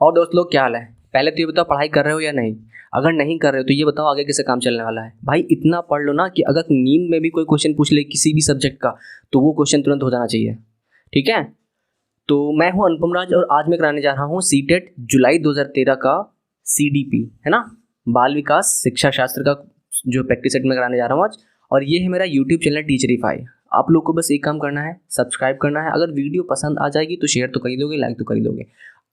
और दोस्त लोग क्या हाल है? पहले तो ये बताओ पढ़ाई कर रहे हो या नहीं? अगर नहीं कर रहे हो तो ये बताओ आगे कैसे काम चलने वाला है? भाई इतना पढ़ लो ना कि अगर नींद में भी कोई क्वेश्चन पूछ ले किसी भी सब्जेक्ट का तो वो क्वेश्चन तुरंत हो जाना चाहिए। ठीक है? तो मैं हूँ अनुपम राज और आज मैं कराने जा रहा हूँ सीटेट जुलाई 2013 का CDP, है ना, बाल विकास शिक्षा शास्त्र का जो प्रैक्टिस सेट में कराने जा रहा हूँ आज। और ये है मेरा यूट्यूब चैनल टीचरीफाई। आप लोग को बस एक काम करना है, सब्सक्राइब करना है। अगर वीडियो पसंद आ जाएगी तो शेयर तो कर ही दोगे, लाइक तो कर ही दोगे।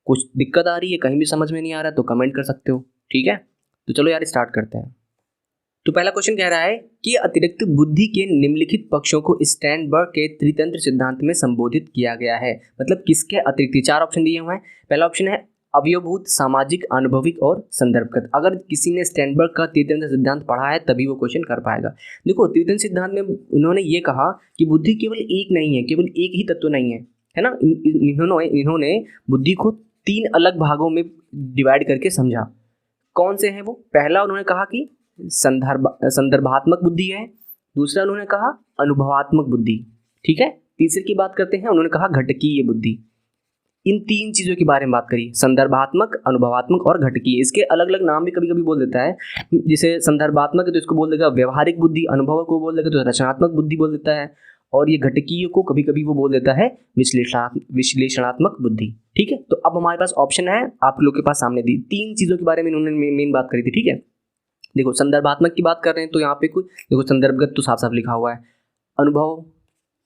कुछ दिक्कत आ रही है, कहीं भी समझ में नहीं आ रहा तो कमेंट कर सकते हो। ठीक है, तो चलो यार स्टार्ट करते हैं। तो पहला क्वेश्चन कह रहा है कि अतिरिक्त बुद्धि के निम्नलिखित पक्षों को स्टैंडबर्ग के त्रितंत्र सिद्धांत में संबोधित किया गया है। मतलब किसके अतिरिक्त? 4 ऑप्शन दिए हुए हैं। पहला ऑप्शन है अवयवभूत, सामाजिक, अनुभविक और संदर्भगत। अगर किसी ने स्टैंडबर्ग का त्रितंत्र सिद्धांत पढ़ा है तभी वो क्वेश्चन कर पाएगा। देखो, त्रितंत्र सिद्धांत में उन्होंने ये कहा कि बुद्धि केवल एक नहीं है, केवल एक ही तत्व नहीं है ना। इन्होंने बुद्धि को 3 अलग भागों में डिवाइड करके समझा। कौन से हैं वो? पहला उन्होंने कहा कि संदर्भात्मक बुद्धि है। दूसरा उन्होंने कहा अनुभवात्मक बुद्धि। ठीक है, तीसरे की बात करते हैं, उन्होंने कहा घटकीय बुद्धि। इन 3 चीज़ों के बारे में बात करी, संदर्भात्मक, अनुभवात्मक और घटकीय। इसके अलग अलग नाम भी कभी कभी बोल देता है। जैसे संदर्भात्मक है तो इसको बोल देगा व्यवहारिक बुद्धि, अनुभव को बोल देगा तो रचनात्मक बुद्धि बोल देता है, और ये घटकीय को कभी कभी वो बोल देता है विश्लेषणात्मक बुद्धि। ठीक है, तो अब हमारे पास ऑप्शन है आप लोग के पास सामने दी। 3 चीज़ों के बारे में इन्होंने मेन बात करी थी। ठीक है, देखो संदर्भात्मक की बात कर रहे हैं तो यहाँ पे कुछ देखो, संदर्भगत तो साफ साफ लिखा हुआ है। अनुभव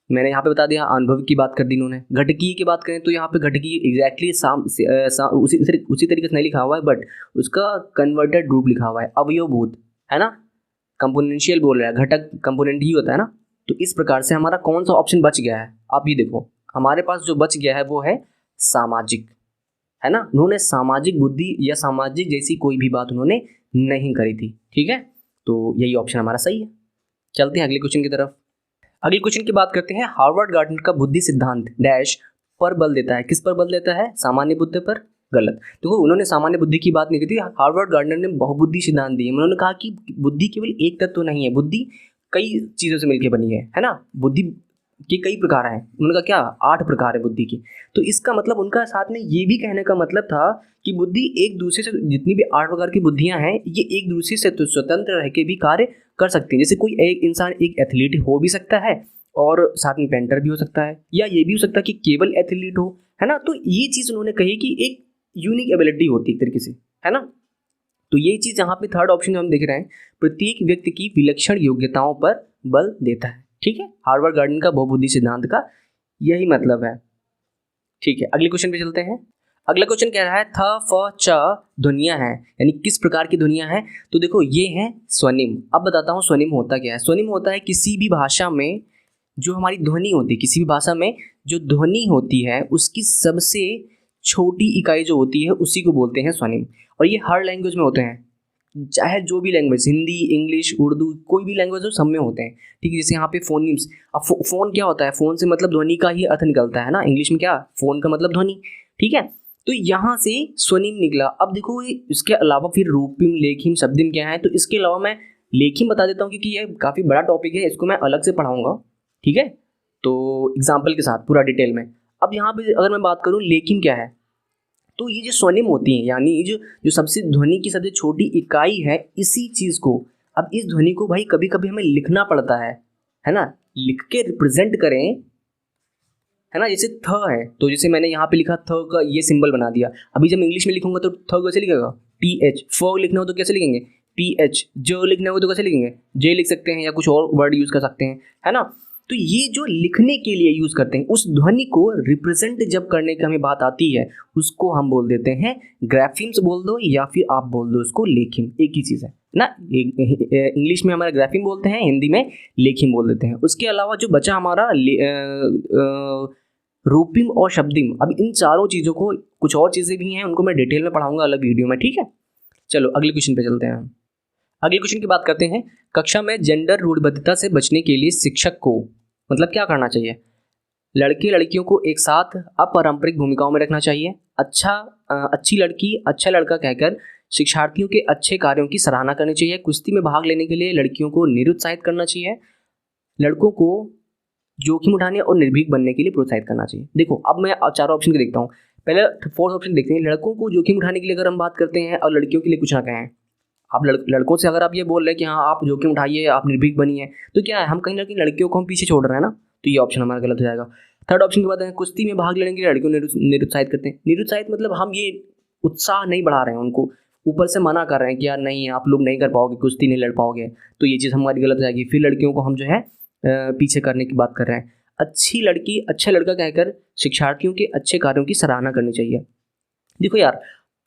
मैंने यहाँ पे बता दिया, अनुभव की बात कर दी इन्होंने। घटकीय की बात करें तो यहाँ पे घटकीय एग्जैक्टली उसी तरीके से नहीं लिखा हुआ है, बट उसका कन्वर्टेड रूप लिखा हुआ है अवयवभूत, है ना। कंपोनेंशियल बोल रहा है, घटक कंपोनेंट ही होता है ना। तो इस प्रकार से हमारा कौन सा ऑप्शन बच गया है? आप ये देखो, हमारे पास जो बच गया है वो है सामाजिक, है ना। उन्होंने सामाजिक बुद्धि या सामाजिक जैसी कोई भी बात उन्होंने नहीं करी थी। ठीक है, तो यही ऑप्शन हमारा सही है। चलते हैं अगले क्वेश्चन की तरफ। अगले क्वेश्चन की बात करते हैं। हार्वर्ड गार्डनर का बुद्धि सिद्धांत डैश पर बल देता है। किस पर बल देता है? सामान्य बुद्धि पर। गलत। देखो, उन्होंने सामान्य बुद्धि की बात नहीं की थी। हार्वर्ड गार्डनर ने बहुबुद्धि सिद्धांत दिए। उन्होंने कहा कि बुद्धि केवल एक तत्व नहीं है, बुद्धि कई चीज़ों से मिलकर बनी है ना। बुद्धि के कई प्रकार हैं। उन्होंने कहा क्या? 8 प्रकार है बुद्धि की। तो इसका मतलब उनका साथ में ये भी कहने का मतलब था कि बुद्धि एक दूसरे से, जितनी भी 8 प्रकार की बुद्धियां हैं, ये एक दूसरे से तो स्वतंत्र रह के भी कार्य कर सकती हैं। जैसे कोई एक इंसान एक एथलीट हो भी सकता है और साथ में पेंटर भी हो सकता है, या ये भी हो सकता है कि केवल एथलीट हो, है ना। तो ये चीज़ उन्होंने कही कि एक यूनिक एबिलिटी होती है एक तरीके से, है ना। तो ये चीज़ यहाँ पे थर्ड ऑप्शन हम देख रहे हैं, प्रत्येक व्यक्ति की विलक्षण योग्यताओं पर बल देता है। ठीक है, हार्वर्ड गार्डनर का बहुबुद्धि सिद्धांत का यही मतलब है। ठीक है, अगले क्वेश्चन पे चलते हैं। अगला क्वेश्चन कह रहा है थ फ च ध्वनियाँ हैं, यानी किस प्रकार की ध्वनियाँ हैं? तो देखो ये है स्वनिम। अब बताता हूँ स्वनिम होता क्या है। स्वनिम होता है किसी भी भाषा में जो हमारी ध्वनि होती है, किसी भी भाषा में जो ध्वनि होती है उसकी सबसे छोटी इकाई जो होती है उसी को बोलते हैं स्वनिम। और ये हर लैंग्वेज में होते हैं, चाहे जो भी लैंग्वेज, हिंदी, इंग्लिश, उर्दू, कोई भी लैंग्वेज हो, सब में होते हैं। ठीक है, जैसे यहाँ पे फोनिम्स। अब फोन क्या होता है? फोन से मतलब ध्वनि का ही अर्थ निकलता है ना। इंग्लिश में क्या? फोन का मतलब ध्वनि। ठीक है, तो यहाँ से स्वनिम निकला। अब देखो इसके अलावा फिर रूपिम, लेखिम, शब्दिम क्या है? तो इसके अलावा मैं लेखिम बता देता हूँ क्योंकि ये काफ़ी बड़ा टॉपिक है, इसको मैं अलग से पढ़ाऊँगा। ठीक है, तो एग्जाम्पल के साथ पूरा डिटेल में। अब यहाँ पे अगर मैं बात करूँ लेखिम क्या है, तो ये जो स्वनिम होती हैं, यानी जो सबसे ध्वनि की सबसे छोटी इकाई है, इसी चीज़ को, अब इस ध्वनि को भाई कभी कभी हमें लिखना पड़ता है ना। लिख के रिप्रेजेंट करें, है ना। जैसे थ है तो जैसे मैंने यहाँ पे लिखा थ का ये सिंबल बना दिया। अभी जब मैं इंग्लिश में लिखूंगा तो थ कैसे लिखेगा? TH। फ लिखना हो तो कैसे लिखेंगे? PH। ज लिखना हो तो कैसे लिखेंगे? J लिख सकते हैं, या कुछ और वर्ड यूज़ कर सकते हैं, है ना। तो ये जो लिखने के लिए यूज़ करते हैं, उस ध्वनि को रिप्रेजेंट जब करने की हमें बात आती है, उसको हम बोल देते हैं ग्राफिम्स बोल दो, या फिर आप बोल दो उसको लेखिम, एक ही चीज़ है ना। इंग्लिश में हमारा ग्राफिम बोलते हैं, हिंदी में लेखिम बोल देते हैं। उसके अलावा जो बचा हमारा रूपिम और शब्दिम, अब इन चारों चीज़ों को, कुछ और चीज़ें भी हैं उनको मैं डिटेल में पढ़ाऊंगा अलग वीडियो में। ठीक है, चलो अगले क्वेश्चन पे चलते हैं। अगले क्वेश्चन की बात करते हैं। कक्षा में जेंडर रूढ़िबद्धता से बचने के लिए शिक्षक को मतलब क्या करना चाहिए? लड़के लड़कियों को एक साथ अपारंपरिक भूमिकाओं में रखना चाहिए। अच्छी लड़की, अच्छा लड़का कहकर शिक्षार्थियों के अच्छे कार्यों की सराहना करनी चाहिए। कुश्ती में भाग लेने के लिए लड़कियों को निरुत्साहित करना चाहिए। लड़कों को जोखिम उठाने और निर्भीक बनने के लिए प्रोत्साहित करना चाहिए। देखो अब मैं चारों ऑप्शन को देखता हूँ। पहले फोर्थ ऑप्शन देखते हैं, लड़कों को जोखिम उठाने के लिए अगर हम बात करते हैं और लड़कियों के लिए कुछ ना कहें। आप लड़कों से अगर आप ये बोल रहे हैं कि हाँ आप जोखिम उठाइए, आप निर्भीक बनिए, तो क्या है, हम कहीं ना कहीं लड़कियों को हम पीछे छोड़ रहे हैं ना, तो ये ऑप्शन हमारा गलत हो जाएगा। थर्ड ऑप्शन की बात है, कुश्ती में भाग लेने के लिए लड़कियों निरुत्साहित करते हैं। निरुत्साहित मतलब हम ये उत्साह नहीं बढ़ा रहे हैं, उनको ऊपर से मना कर रहे हैं कि यार नहीं आप लोग नहीं कर पाओगे, कुश्ती नहीं लड़ पाओगे, तो ये चीज़ हमारी गलत हो जाएगी। फिर लड़कियों को हम जो है पीछे करने की बात कर रहे हैं। अच्छी लड़की अच्छा लड़का कहकर शिक्षार्थियों के अच्छे कार्यों की सराहना करनी चाहिए। देखो यार,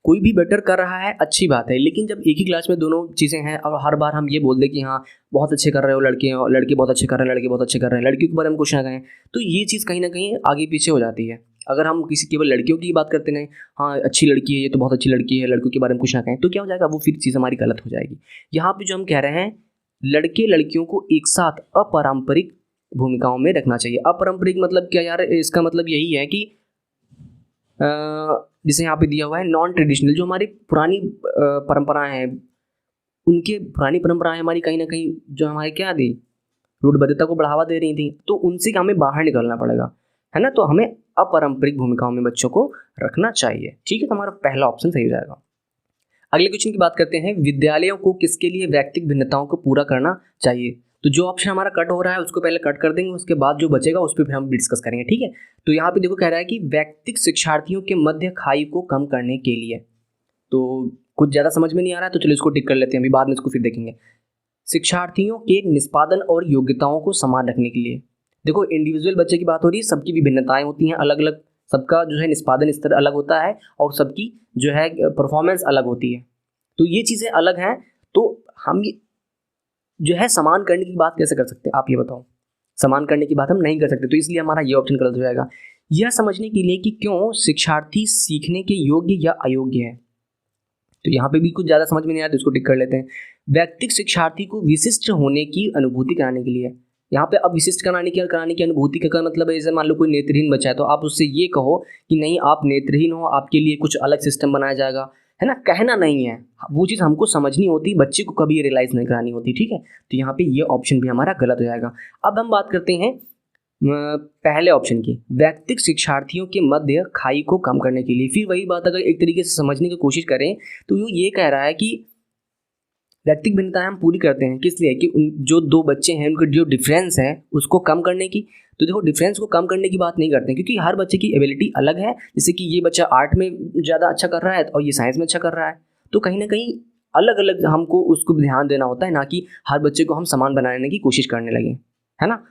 कोई भी बेटर कर रहा है अच्छी बात है, लेकिन जब एक ही क्लास में दोनों चीज़ें हैं और हर बार हम ये बोल दें कि हाँ बहुत अच्छे कर रहे हो लड़के बहुत अच्छे कर रहे हैं, लड़के बहुत अच्छे कर रहे हैं, लड़कियों के बारे में कुछ ना कहें, तो ये चीज़ कहीं ना कहीं आगे पीछे हो जाती है। अगर हम किसी केवल लड़कियों की बात करते नहीं, हाँ अच्छी लड़की है, ये तो बहुत अच्छी लड़की है, लड़कियों के बारे में कुछ ना कहें, तो क्या हो जाएगा, वो फिर चीज़ हमारी गलत हो जाएगी। यहाँ पे जो हम कह रहे हैं, लड़के लड़कियों को एक साथ अपारंपरिक भूमिकाओं में रखना चाहिए। अपारंपरिक मतलब क्या यार, इसका मतलब यही है कि जिसे यहाँ पे दिया हुआ है नॉन ट्रेडिशनल, जो हमारी पुरानी परंपराएं हैं, उनके पुरानी परंपराएं हमारी कहीं ना कहीं जो हमारे क्या थी, रूढ़िबद्धता को बढ़ावा दे रही थी, तो उनसे हमें बाहर निकलना पड़ेगा, है ना। तो हमें अपारंपरिक भूमिकाओं में बच्चों को रखना चाहिए, ठीक है। तो हमारा पहला ऑप्शन सही हो जाएगा। अगले क्वेश्चन की बात करते हैं, विद्यालयों को किसके लिए व्यक्तिगत भिन्नताओं को पूरा करना चाहिए। तो जो ऑप्शन हमारा कट हो रहा है उसको पहले कट कर देंगे, उसके बाद जो बचेगा उस पर फिर हम डिस्कस करेंगे, ठीक है। तो यहाँ पे देखो कह रहा है कि व्यक्तिगत शिक्षार्थियों के मध्य खाई को कम करने के लिए, तो कुछ ज़्यादा समझ में नहीं आ रहा है तो चलो इसको टिक कर लेते हैं, अभी बाद में इसको फिर देखेंगे। शिक्षार्थियों के निष्पादन और योग्यताओं को समान रखने के लिए, देखो इंडिविजुअल बच्चे की बात हो रही है, सबकी विभिन्नताएं होती हैं अलग अलग, सबका जो है निष्पादन स्तर अलग होता है और सबकी जो है परफॉर्मेंस अलग होती है, तो ये चीज़ें अलग हैं। तो हम जो है समान करने की बात कैसे कर सकते हैं, आप ये बताओ। समान करने की बात हम नहीं कर सकते, तो इसलिए हमारा ये ऑप्शन गलत हो जाएगा। यह समझने के लिए कि क्यों शिक्षार्थी सीखने के योग्य या अयोग्य है, तो यहाँ पे भी कुछ ज़्यादा समझ में नहीं आया तो इसको टिक कर लेते हैं। व्यक्तिगत शिक्षार्थी को विशिष्ट होने की अनुभूति कराने के लिए, यहाँ पे अब विशिष्ट कराने की अनुभूति का मतलब है, जैसे मान लो कोई नेत्रहीन बच्चा है तो आप उससे ये कहो कि नहीं आप नेत्रहीन हो, आपके लिए कुछ अलग सिस्टम बनाया जाएगा, है ना, कहना नहीं है, वो चीज़ हमको समझनी होती, बच्चे को कभी रियलाइज़ नहीं करानी होती, ठीक है। तो यहाँ पे ये ऑप्शन भी हमारा गलत हो जाएगा। अब हम बात करते हैं पहले ऑप्शन की, व्यक्तिगत शिक्षार्थियों के मध्य खाई को कम करने के लिए। फिर वही बात अगर एक तरीके से समझने की कोशिश करें तो ये कह रहा है कि व्यक्तिगत भिन्नताएं हम पूरी करते हैं किस लिए, कि जो दो बच्चे हैं उनके जो डिफरेंस है उसको कम करने की। तो देखो डिफरेंस को कम करने की बात नहीं करते हैं, क्योंकि हर बच्चे की एबिलिटी अलग है, जैसे कि ये बच्चा आर्ट में ज़्यादा अच्छा कर रहा है और ये साइंस में अच्छा कर रहा है, तो कहीं ना कहीं अलग अलग हमको उसको ध्यान देना होता है, ना कि हर बच्चे को हम समान बनाने की कोशिश करने लगे, है ना।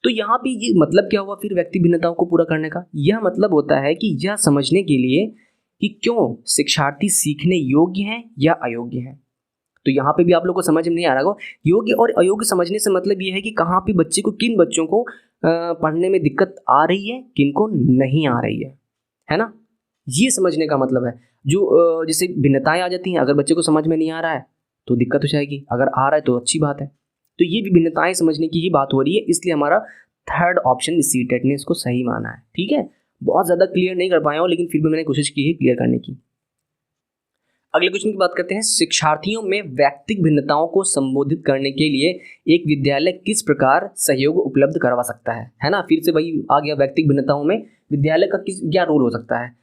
तो यहाँ पे ये मतलब क्या हुआ फिर व्यक्ति भिन्नताओं को पूरा करने का, यह मतलब होता है कि यह समझने के लिए कि क्यों शिक्षार्थी सीखने योग्य हैं या अयोग्य हैं। तो यहाँ पे भी आप लोग को समझ में नहीं आ रहा होगा, योग्य और अयोग्य समझने से मतलब ये है कि कहाँ पे बच्चे को, किन बच्चों को पढ़ने में दिक्कत आ रही है, किन को नहीं आ रही है ना, ये समझने का मतलब है। जो जैसे भिन्नताएं आ जाती हैं, अगर बच्चे को समझ में नहीं आ रहा है तो दिक्कत हो जाएगी, अगर आ रहा है तो अच्छी बात है। तो ये भी भिन्नताएं समझने की ही बात हो रही है, इसलिए हमारा थर्ड ऑप्शन सीटेट ने इसको सही माना है, ठीक है। बहुत ज़्यादा क्लियर नहीं कर पाया हूँ, लेकिन फिर भी मैंने कोशिश की है क्लियर करने की। अगले क्वेश्चन की बात करते हैं, शिक्षार्थियों में व्यक्तिगत भिन्नताओं को संबोधित करने के लिए एक विद्यालय किस प्रकार सहयोग उपलब्ध करवा सकता है ना। फिर से वही आ गया, व्यक्तिगत भिन्नताओं में विद्यालय का क्या रोल हो सकता है।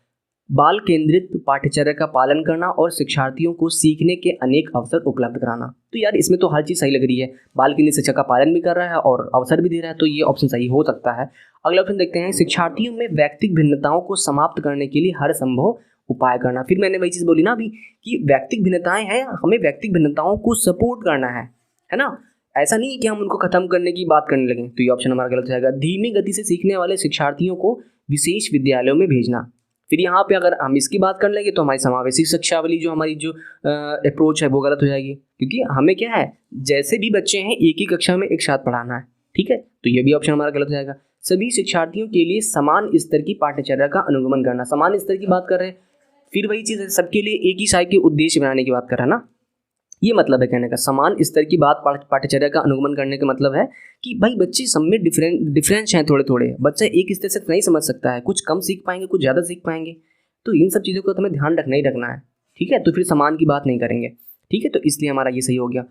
बाल केंद्रित पाठ्यचर्या का पालन करना और शिक्षार्थियों को सीखने के अनेक अवसर उपलब्ध कराना। तो यार इसमें तो हर चीज़ सही लग रही है, बाल केंद्रित शिक्षा का पालन भी कर रहा है और अवसर भी दे रहा है, तो ये ऑप्शन सही हो सकता है। अगला ऑप्शन देखते हैं, शिक्षार्थियों में व्यक्तिगत भिन्नताओं को समाप्त करने के लिए हर संभव उपाय करना। फिर मैंने वही चीज़ बोली ना अभी कि व्यक्तिगत भिन्नताएं हैं, हमें व्यक्तिगत भिन्नताओं को सपोर्ट करना है ना, ऐसा नहीं कि हम उनको खत्म करने की बात करने लगे, तो ये ऑप्शन हमारा गलत हो जाएगा। धीमी गति से सीखने वाले शिक्षार्थियों को विशेष विद्यालयों में भेजना। फिर यहाँ पे अगर हम इसकी बात कर लेंगे तो हमारी समावेशी शिक्षा वाली जो हमारी जो अप्रोच है वो गलत हो जाएगी, क्योंकि हमें क्या है, जैसे भी बच्चे हैं एक ही कक्षा में एक साथ पढ़ाना है, ठीक है। तो ये भी ऑप्शन हमारा गलत हो जाएगा। सभी शिक्षार्थियों के लिए समान स्तर की पाठ्यचर्या का अनुगमन करना, समान स्तर की बात कर रहे हैं, फिर वही चीज़ है, सबके लिए एक ही साइज के उद्देश्य बनाने की बात कर रहा है ना, ये मतलब है कहने का। समान स्तर की बात पाठ्यचर्या का अनुगमन करने का मतलब है कि भाई बच्चे सब में डिफरेंस हैं, थोड़े थोड़े बच्चा एक स्तर से नहीं समझ सकता है, कुछ कम सीख पाएंगे कुछ ज़्यादा सीख पाएंगे, तो इन सब चीज़ों को तो हमें ध्यान रखना ही रखना है, ठीक है। तो फिर समान की बात नहीं करेंगे, ठीक है। तो इसलिए हमारा ये सही हो गया।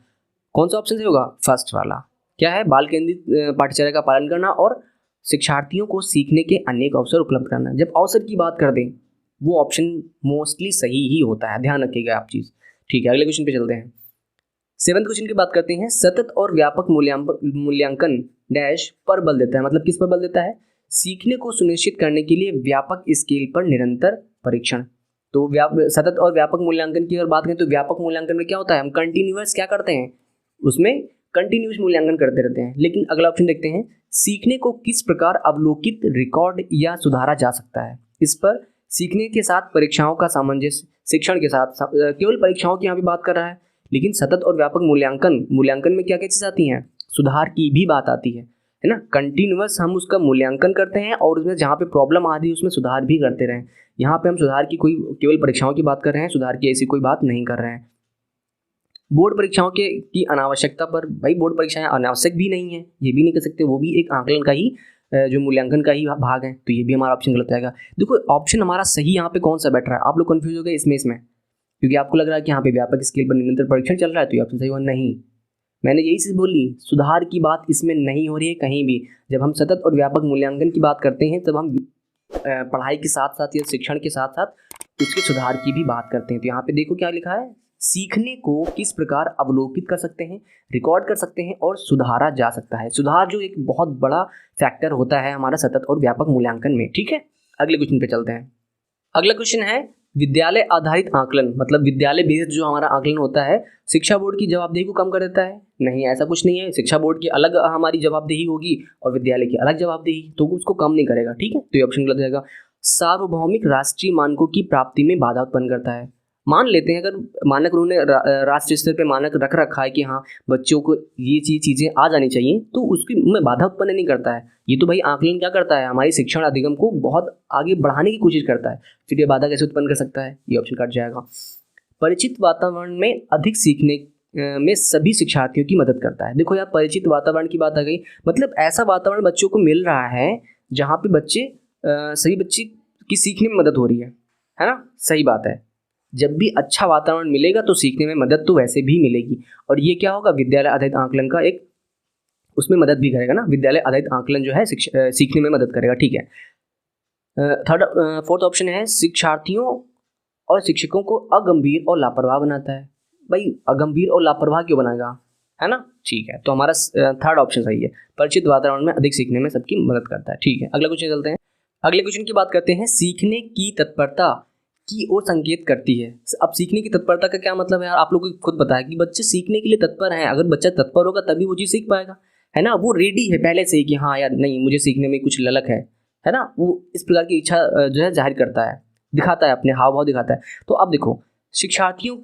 कौन सा ऑप्शन सही होगा, फर्स्ट वाला, क्या है, बाल केंद्रित पाठ्यचर्या का पालन करना और शिक्षार्थियों को सीखने के अनेक अवसर उपलब्ध करना। जब अवसर की बात कर दें वो ऑप्शन मोस्टली सही ही होता है, ध्यान रखिएगा आप चीज़। ठीक है, अगले क्वेश्चन पे चलते हैं। 7th क्वेश्चन की बात करते हैं। सतत और व्यापक मूल्यांकन डैश पर बल देता है, मतलब किस पर बल देता है? सीखने को सुनिश्चित करने के लिए व्यापक स्केल पर निरंतर परीक्षण। तो सतत और व्यापक मूल्यांकन की अगर बात करें तो व्यापक मूल्यांकन में क्या होता है, हम कंटिन्यूअस क्या करते हैं, उसमें कंटिन्यूअस मूल्यांकन करते रहते हैं। लेकिन अगला ऑप्शन देखते हैं, सीखने को किस प्रकार अवलोकित, रिकॉर्ड या सुधारा जा सकता है। इस पर सीखने के साथ परीक्षाओं का सामंजस्य, शिक्षण के साथ, केवल परीक्षाओं की यहाँ पे बात कर रहा है, लेकिन सतत और व्यापक मूल्यांकन में क्या क्या चीज़ आती हैं, सुधार की भी बात आती है ना। कंटिन्यूअस हम उसका मूल्यांकन करते हैं और उसमें जहाँ पे प्रॉब्लम आ रही है उसमें सुधार भी करते रहें। यहाँ पे हम सुधार की कोई केवल परीक्षाओं की बात कर रहे हैं, सुधार की ऐसी कोई बात नहीं कर रहे हैं। बोर्ड परीक्षाओं की अनावश्यकता पर, भाई बोर्ड परीक्षाएं अनावश्यक भी नहीं है, ये भी नहीं कह सकते, वो भी एक आकलन का ही जो मूल्यांकन का ही भाग है, तो ये भी हमारा ऑप्शन गलत आएगा। देखो ऑप्शन हमारा सही यहाँ पे कौन सा बैठ रहा है, आप लोग कंफ्यूज हो गए इसमें क्योंकि आपको लग रहा है कि यहाँ पे व्यापक स्केल पर निरंतर परीक्षण चल रहा है, तो ये ऑप्शन सही हुआ नहीं। मैंने यही चीज़ बोली, सुधार की बात इसमें नहीं हो रही है कहीं भी। जब हम सतत और व्यापक मूल्यांकन की बात करते हैं तब हम पढ़ाई के साथ साथ या शिक्षण के साथ साथ उसके सुधार की भी बात करते हैं। तो यहाँ पे देखो क्या लिखा है, सीखने को किस प्रकार अवलोकित कर सकते हैं, रिकॉर्ड कर सकते हैं और सुधारा जा सकता है। सुधार जो एक बहुत बड़ा फैक्टर होता है हमारा सतत और व्यापक मूल्यांकन में। ठीक है, अगले क्वेश्चन पे चलते हैं। अगला क्वेश्चन है, विद्यालय आधारित आकलन, मतलब विद्यालय बेस्ड जो हमारा आकलन होता है, शिक्षा बोर्ड की जवाबदेही को कम कर देता है? नहीं, ऐसा कुछ नहीं है। शिक्षा बोर्ड की अलग हमारी जवाबदेही होगी और विद्यालय की अलग जवाबदेही, तो उसको कम नहीं करेगा। ठीक है, तो ये ऑप्शन गलत जाएगा। सार्वभौमिक राष्ट्रीय मानकों की प्राप्ति में बाधा उत्पन्न करता है। मान लेते हैं अगर मानक उन्होंने राष्ट्रीय स्तर पे मानक रख रखा है कि हाँ बच्चों को ये चीज़ें आ जानी चाहिए, तो उसकी में बाधा उत्पन्न नहीं करता है। ये तो भाई आकलन क्या करता है, हमारी शिक्षण अधिगम को बहुत आगे बढ़ाने की कोशिश करता है, फिर ये बाधा कैसे उत्पन्न कर सकता है, ये ऑप्शन कट जाएगा। परिचित वातावरण में अधिक सीखने में सभी शिक्षार्थियों की मदद करता है। देखो यार, परिचित वातावरण की बात आ गई, मतलब ऐसा वातावरण बच्चों को मिल रहा है जहाँ पे सभी बच्चे की सीखने में मदद हो रही है ना। सही बात है, जब भी अच्छा वातावरण मिलेगा तो सीखने में मदद तो वैसे भी मिलेगी, और ये क्या होगा, विद्यालय आधारित आकलन का एक उसमें मदद भी करेगा ना। विद्यालय आधारित आकलन जो है सीखने में मदद करेगा। ठीक है, फोर्थ ऑप्शन है, शिक्षार्थियों और शिक्षकों को अगंभीर और लापरवाह बनाता है। भाई अगंभीर और लापरवाह क्यों बनाएगा, है ना। ठीक है, तो हमारा थर्ड ऑप्शन सही है, परिचित वातावरण में अधिक सीखने में सबकी मदद करता है। ठीक है, अगला क्वेश्चन चलते हैं। अगले क्वेश्चन की बात करते हैं, सीखने की तत्परता की ओर संकेत करती है। अब सीखने की तत्परता का क्या मतलब है यार, आप लोगों को खुद पता है कि बच्चे सीखने के लिए तत्पर हैं। अगर बच्चा तत्पर होगा तभी वो चीज़ सीख पाएगा, है ना। वो रेडी है पहले से ही कि हाँ यार नहीं, मुझे सीखने में कुछ ललक है ना। वो इस प्रकार की इच्छा जो है जाहिर करता है, दिखाता है, अपने हाव भाव दिखाता है। तो अब देखो शिक्षार्थियों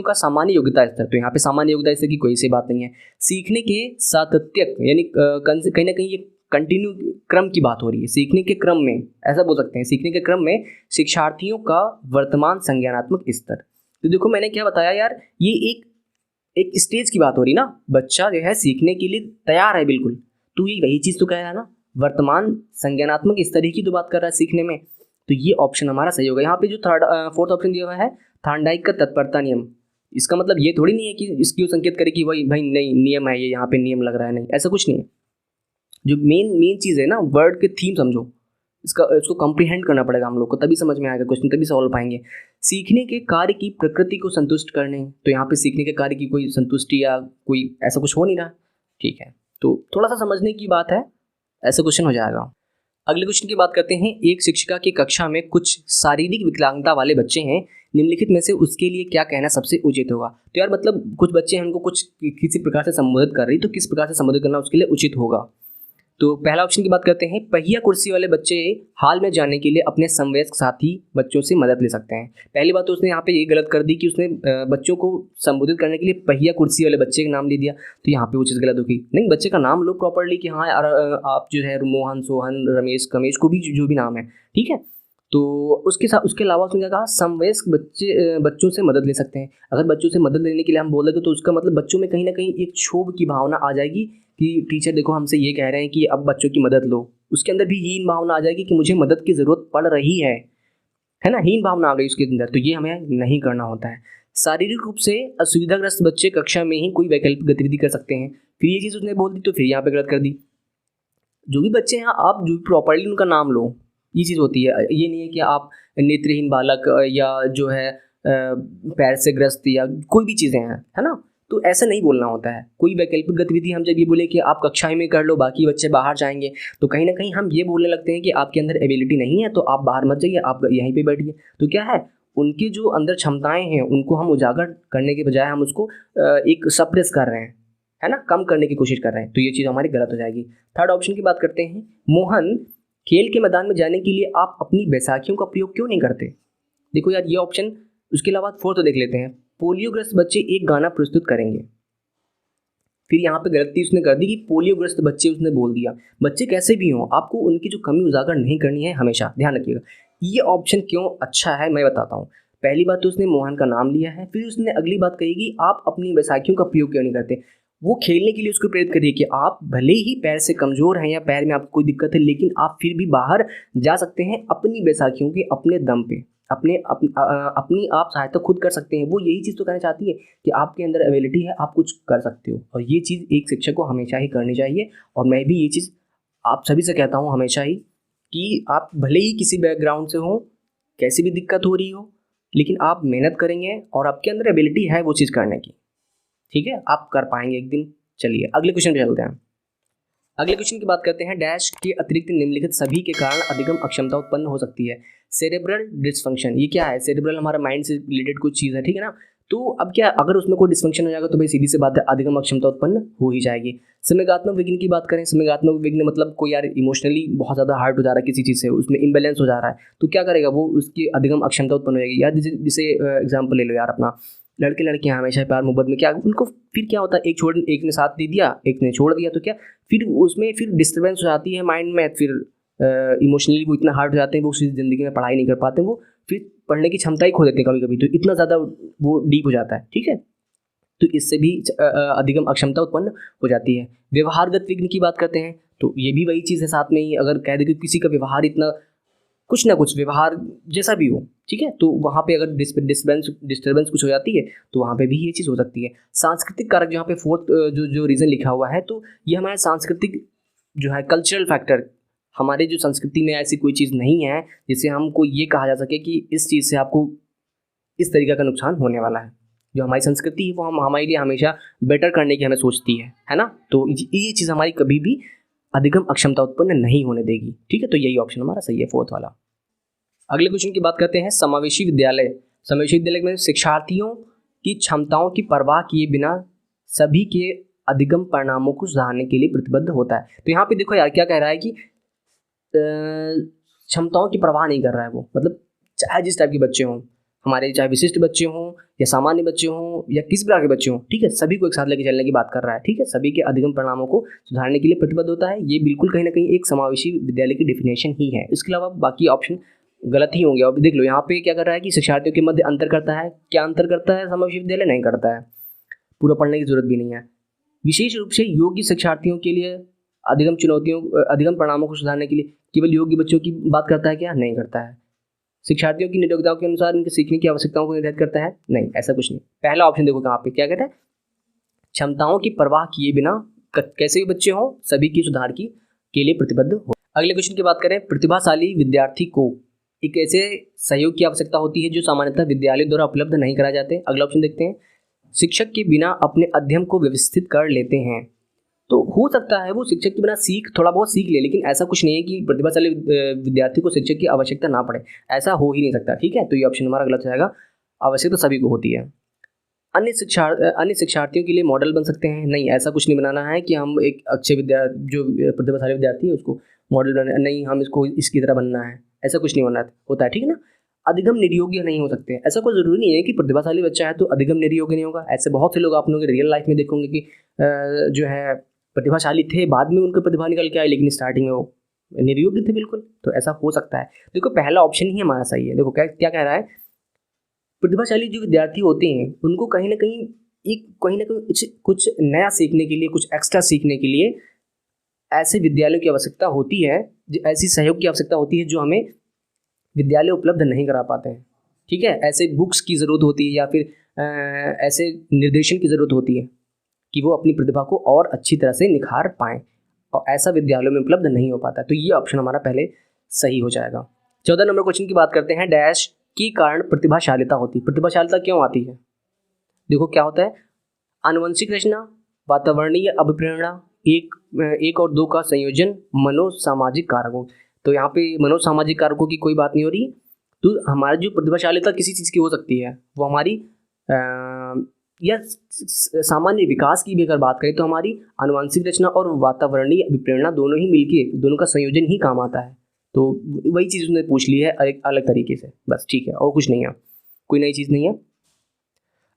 का सामान्य योग्यता स्तर, तो यहाँ पे सामान्य योग्यता स्तर की कोई सी बात नहीं है। सीखने के सातत्यक यानी कहीं ना कहीं ये कंटिन्यू क्रम की बात हो रही है। सीखने के क्रम में, ऐसा बोल सकते हैं, सीखने के क्रम में शिक्षार्थियों का वर्तमान संज्ञानात्मक स्तर। तो देखो मैंने क्या बताया यार, ये एक स्टेज की बात हो रही ना। बच्चा जो है सीखने के लिए तैयार है बिल्कुल, तो ये वही चीज़ तो कह रहा है ना, वर्तमान संज्ञानात्मक स्तर ही की तो बात कर रहा है सीखने में। तो ये ऑप्शन हमारा सही होगा। यहाँ पे जो फोर्थ ऑप्शन दिया हुआ है, थॉर्नडाइक का तत्परता नियम, इसका मतलब ये थोड़ी नहीं है कि इसकी संकेत करे कि वही भाई नहीं नियम है, ये यहाँ पे नियम लग रहा है, नहीं ऐसा कुछ नहीं है। जो मेन चीज़ है ना, वर्ड के थीम समझो, इसको कॉम्प्रिहेंड करना पड़ेगा हम लोग को, तभी समझ में आएगा क्वेश्चन, तभी सॉल्व पाएंगे। सीखने के कार्य की प्रकृति को संतुष्ट करने, तो यहाँ पे सीखने के कार्य की कोई संतुष्टि या कोई ऐसा कुछ हो नहीं रहा। ठीक है, तो थोड़ा सा समझने की बात है, ऐसा क्वेश्चन हो जाएगा। अगले क्वेश्चन की बात करते हैं, एक शिक्षिका की कक्षा में कुछ शारीरिक विकलांगता वाले बच्चे हैं, निम्नलिखित में से उसके लिए क्या कहना सबसे उचित होगा। तो यार मतलब कुछ बच्चे हैं, उनको कुछ किसी प्रकार से संबोधित कर रही, तो किस प्रकार से संबोधित करना उसके लिए उचित होगा। तो पहला ऑप्शन की बात करते हैं, पहिया कुर्सी वाले बच्चे हाल में जाने के लिए अपने समवयस्क साथी बच्चों से मदद ले सकते हैं। पहली बात तो उसने यहाँ पे ये गलत कर दी कि उसने बच्चों को संबोधित करने के लिए पहिया कुर्सी वाले बच्चे का नाम ले दिया, तो यहाँ पे वो चीज़ गलत होगी। नहीं, बच्चे का नाम लो प्रॉपरली कि हाँ यार आप जो है मोहन, सोहन, रमेश, कमेश, को भी जो भी नाम है, ठीक है। तो उसके अलावा उसने क्या कहा, समवयस्क बच्चों से मदद ले सकते हैं। अगर बच्चों से मदद लेने के लिए हम बोलेंगे तो उसका मतलब बच्चों में कहीं ना कहीं एक क्षोभ की भावना आ जाएगी कि टीचर देखो हमसे ये कह रहे हैं कि अब बच्चों की मदद लो। उसके अंदर भी हीन भावना आ जाएगी कि मुझे मदद की ज़रूरत पड़ रही है ना, हीन भावना आ गई उसके अंदर। तो ये हमें नहीं करना होता है। शारीरिक रूप से असुविधाग्रस्त बच्चे कक्षा में ही कोई वैकल्पिक गतिविधि कर सकते हैं, फिर ये चीज़ उसने बोल दी तो फिर यहाँ पे गलत कर दी। जो भी बच्चे हैं आप जो प्रॉपरली उनका नाम लो, ये चीज़ होती है। ये नहीं है कि आप नेत्रहीन बालक या जो है पैर से ग्रस्त या कोई भी चीज़ें हैं, है ना, तो ऐसा नहीं बोलना होता है। कोई वैकल्पिक गतिविधि हम जब ये बोले कि आप कक्षा में कर लो, बाकी बच्चे बाहर जाएंगे, तो कहीं ना कहीं हम ये बोलने लगते हैं कि आपके अंदर एबिलिटी नहीं है तो आप बाहर मत जाइए, आप यहीं पे बैठिए। तो क्या है, उनकी जो अंदर क्षमताएं हैं उनको हम उजागर करने के बजाय हम उसको एक सप्रेस कर रहे हैं, है ना, कम करने की कोशिश कर रहे हैं, तो ये चीज़ हमारी गलत हो जाएगी। थर्ड ऑप्शन की बात करते हैं। मोहन, खेल के मैदान में जाने के लिए आप अपनी बैसाखियों का प्रयोग क्यों नहीं करते? देखो यार, ये ऑप्शन, उसके अलावा फोर्थ देख लेते हैं। पोलियोग्रस्त बच्चे एक गाना प्रस्तुत करेंगे। फिर यहाँ पे गलती उसने कर दी कि पोलियोग्रस्त बच्चे उसने बोल दिया। बच्चे कैसे भी हों, आपको उनकी जो कमी उजागर नहीं करनी है, हमेशा ध्यान रखिएगा। ये ऑप्शन क्यों अच्छा है मैं बताता हूँ। पहली बात तो उसने मोहन का नाम लिया है, फिर उसने अगली बात कही कि आप अपनी बैसाखियों का प्रयोग क्यों नहीं करते। वो खेलने के लिए उसको प्रेरित करिए कि आप भले ही पैर से कमज़ोर हैं या पैर में आपको कोई दिक्कत है, लेकिन आप फिर भी बाहर जा सकते हैं अपनी बैसाखियों के अपने दम पे, अपनी आप सहायता खुद कर सकते हैं। वो यही चीज़ तो कहना चाहती है कि आपके अंदर एबिलिटी है, आप कुछ कर सकते हो, और ये चीज़ एक शिक्षक को हमेशा ही करनी चाहिए। और मैं भी ये चीज़ आप सभी से कहता हूँ हमेशा ही कि आप भले ही किसी बैकग्राउंड से हो, कैसी भी दिक्कत हो रही हो, लेकिन आप मेहनत करेंगे और आपके अंदर एबिलिटी है वो चीज़ करने की, ठीक है, आप कर पाएंगे एक दिन। चलिए अगले क्वेश्चन पे चलते हैं। अगले क्वेश्चन की बात करते हैं। डैश के अतिरिक्त निम्नलिखित सभी के कारण अधिगम अक्षमता उत्पन्न हो सकती है। सेरेब्रल डिस्फंक्शन, ये क्या है? सेरेब्रल हमारा माइंड से रिलेटेड कुछ चीज़ है, ठीक है ना। तो अब क्या, अगर उसमें कोई डिस्फंक्शन हो जाएगा तो भाई सीधी सी बात है, अधिगम अक्षमता उत्पन्न हो ही जाएगी। संवेगात्मक विघ्न की बात करें, संवेगात्मक विघ्न मतलब कोई यार इमोशनली बहुत ज़्यादा हार्ट हो जा रहा है किसी चीज़ से, उसमें इम्बैलेंस हो जा रहा है, तो क्या करेगा वो, उसकी अधिगम अक्षमता उत्पन्न हो जाएगी। यार जैसे एग्जाम्पल ले लो यार अपना, लड़के लड़कियां हमेशा प्यार मोहब्बत में क्या उनको फिर क्या होता है, एक ने साथ दे दिया, एक ने छोड़ दिया, तो क्या फिर उसमें फिर डिस्टर्बेंस हो जाती है माइंड में, फिर इमोशनली वो इतना हार्ड हो जाते हैं, वो उसी ज़िंदगी में पढ़ाई नहीं कर पाते, वो फिर पढ़ने की क्षमता ही खो देते हैं कभी कभी, तो इतना ज़्यादा वो डीप हो जाता है, ठीक है। तो इससे भी अधिगम अक्षमता उत्पन्न हो जाती है। व्यवहारगत विघ्न की बात करते हैं, तो ये भी वही चीज़ है साथ में ही। अगर कह दे कि किसी का व्यवहार इतना कुछ ना कुछ व्यवहार जैसा भी हो, ठीक है, तो वहाँ पे अगर डिस्टर्बेंस कुछ हो जाती है तो वहाँ पे भी ये चीज़ हो सकती है। सांस्कृतिक कारक जहाँ पे फोर्थ जो रीज़न लिखा हुआ है, तो ये हमारा सांस्कृतिक जो है कल्चरल फैक्टर, हमारे जो संस्कृति में ऐसी कोई चीज़ नहीं है जिससे हमको ये कहा जा सके कि इस चीज़ से आपको इस तरीके का नुकसान होने वाला है। जो हमारी संस्कृति है वो हमारे लिए हमेशा बेटर करने की हमें सोचती है ना। तो ये चीज़ हमारी कभी भी अधिगम अक्षमता उत्पन्न नहीं होने देगी, ठीक है। तो यही ऑप्शन हमारा सही है, फोर्थ वाला। अगले क्वेश्चन की बात करते हैं। समावेशी विद्यालय, समावेशी विद्यालय में शिक्षार्थियों की क्षमताओं की परवाह किए बिना सभी के अधिगम परिणामों को सुधारने के लिए प्रतिबद्ध होता है। तो यहाँ पे देखो यार क्या कह रहा है कि क्षमताओं की परवाह नहीं कर रहा है वो, मतलब चाहे जिस टाइप के बच्चे हों हमारे, चाहे विशिष्ट बच्चे हों या सामान्य बच्चे हों या किस प्रकार के बच्चे हों, ठीक है, सभी को एक साथ लेके चलने की बात कर रहा है, ठीक है। सभी के अधिगम परिणामों को सुधारने के लिए प्रतिबद्ध होता है। ये बिल्कुल कहीं ना कहीं एक समावेशी विद्यालय की डेफिनेशन ही है। इसके अलावा बाकी ऑप्शन गलत ही होंगे। अब देख लो यहाँ पे क्या कर रहा है कि शिक्षार्थियों के मध्य अंतर करता है। क्या अंतर करता है समावेशी विद्यालय? नहीं करता है, पूरा पढ़ने की जरूरत भी नहीं है। विशेष रूप से योग्य शिक्षार्थियों के लिए अधिगम परिणामों को सुधारने के लिए केवल योग्य बच्चों की बात करता है क्या? नहीं करता है। शिक्षार्थियों की नियोक्ताओं के अनुसार इनके सीखने की आवश्यकताओं को निर्धारित करता है? नहीं, ऐसा कुछ नहीं। पहला ऑप्शन देखो कहाँ पे क्या कहता है, क्षमताओं की परवाह किए बिना कैसे भी बच्चे हों सभी की सुधार के लिए प्रतिबद्ध हो। अगले क्वेश्चन की बात करें। प्रतिभाशाली विद्यार्थी को एक ऐसे सहयोग की आवश्यकता होती है जो सामान्यतः विद्यालय द्वारा उपलब्ध नहीं कराए जाते। अगला ऑप्शन देखते हैं। शिक्षक के बिना अपने अध्ययन को व्यवस्थित कर लेते हैं। तो हो सकता है वो शिक्षक के बिना थोड़ा बहुत सीख ले, लेकिन ऐसा कुछ नहीं है कि प्रतिभाशाली विद्यार्थी को शिक्षक की आवश्यकता ना पड़े, ऐसा हो ही नहीं सकता, ठीक है। तो ये ऑप्शन हमारा गलत जाएगा। आवश्यकता सभी को होती है। अन्य शिक्षार्थियों के लिए मॉडल बन सकते हैं? नहीं, ऐसा कुछ नहीं बनाना है कि हम एक अच्छे जो प्रतिभाशाली विद्यार्थी है उसको मॉडल बनाना, नहीं हम इसको इसकी तरह बनना है, ऐसा कुछ नहीं होता है, ठीक है ना। अधिगम निर्योग्य नहीं हो सकते, ऐसा कोई ज़रूरी नहीं है कि प्रतिभाशाली बच्चा है तो अधिगम निर्योग्य नहीं होगा। ऐसे बहुत से लोग आप लोगों के रियल लाइफ में देखोगे कि जो है प्रतिभाशाली थे, बाद में उनकी प्रतिभा निकल के आई, लेकिन स्टार्टिंग में वो निर्योग्य थे बिल्कुल। तो ऐसा हो सकता है। देखो पहला ऑप्शन ही हमारा सही है। देखो क्या कह रहा है, प्रतिभाशाली जो विद्यार्थी होते हैं उनको कहीं ना कहीं कुछ नया सीखने के लिए, कुछ एक्स्ट्रा सीखने के लिए ऐसे विद्यालयों की आवश्यकता होती है, ऐसी सहयोग की आवश्यकता होती है जो हमें विद्यालय उपलब्ध नहीं करा पाते हैं, ठीक है। ऐसे बुक्स की ज़रूरत होती है या फिर ऐसे निर्देशन की ज़रूरत होती है कि वो अपनी प्रतिभा को और अच्छी तरह से निखार पाएँ, और ऐसा विद्यालयों में उपलब्ध नहीं हो पाता। तो ये ऑप्शन हमारा पहले सही हो जाएगा। 14 नंबर क्वेश्चन की बात करते हैं। डैश के कारण प्रतिभाशालिता होती है। प्रतिभाशालिता क्यों आती है? देखो क्या होता है, आनुवंशिक रचना, वातावरणीय अभिप्रेरणा, एक और दो का संयोजन, मनोसामाजिक कारकों। तो यहाँ पे मनोसामाजिक कारकों की कोई बात नहीं हो रही। तो हमारी जो प्रतिभाशालिता किसी चीज़ की हो सकती है वो हमारी या सामान्य विकास की भी अगर बात करें तो हमारी आनुवंशिक रचना और वातावरणीय अभिप्रेरणा दोनों ही मिलके, दोनों का संयोजन ही काम आता है। तो वही चीज़ उसने पूछ ली है एक अलग तरीके से, बस ठीक है, और कुछ नहीं है, कोई नई चीज़ नहीं है।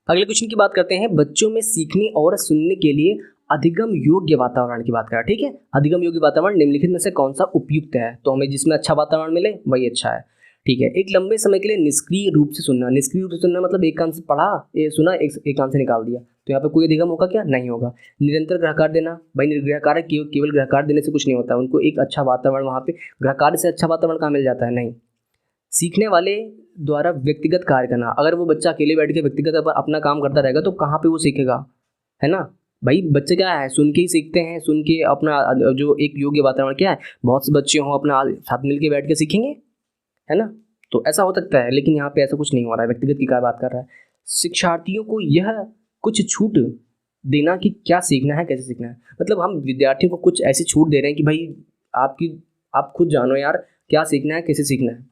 अगले क्वेश्चन की बात करते हैं। बच्चों में सीखने और सुनने के लिए अधिगम योग्य वातावरण की बात करा। ठीक है, अधिगम योग्य वातावरण निम्नलिखित में से कौन सा उपयुक्त है? तो हमें जिसमें अच्छा वातावरण मिले वही अच्छा है। ठीक है, एक लंबे समय के लिए निष्क्रिय रूप से सुनना। निष्क्रिय रूप से सुनना मतलब एक कान से पढ़ा, ये सुना, एक कान से निकाल दिया, तो यहाँ पे कोई अधिगम होगा क्या? नहीं होगा। निरंतर गृहकार्य देना, भाई गृहकार्य केवल गृहकार्य देने से कुछ नहीं होता, उनको एक अच्छा वातावरण, वहाँ पे गृहकार्य से अच्छा वातावरण कहाँ मिल जाता है? नहीं। सीखने वाले द्वारा व्यक्तिगत कार्य करना। अगर वो बच्चा अकेले बैठ के व्यक्तिगत अपना काम करता रहेगा तो कहाँ पे वो सीखेगा, है ना भाई? बच्चे क्या है, सुन के ही सीखते हैं, सुन के अपना जो एक योग्य वातावरण क्या है, बहुत से बच्चे हों अपना साथ मिल के बैठ के सीखेंगे, है ना? तो ऐसा हो सकता है, लेकिन यहाँ पे ऐसा कुछ नहीं हो रहा है, व्यक्तिगत की क्या बात कर रहा है। शिक्षार्थियों को यह कुछ छूट देना कि क्या सीखना है, कैसे सीखना है। मतलब हम विद्यार्थियों को कुछ ऐसी छूट दे रहे हैं कि भाई आप खुद जानो यार, क्या सीखना है, कैसे सीखना है,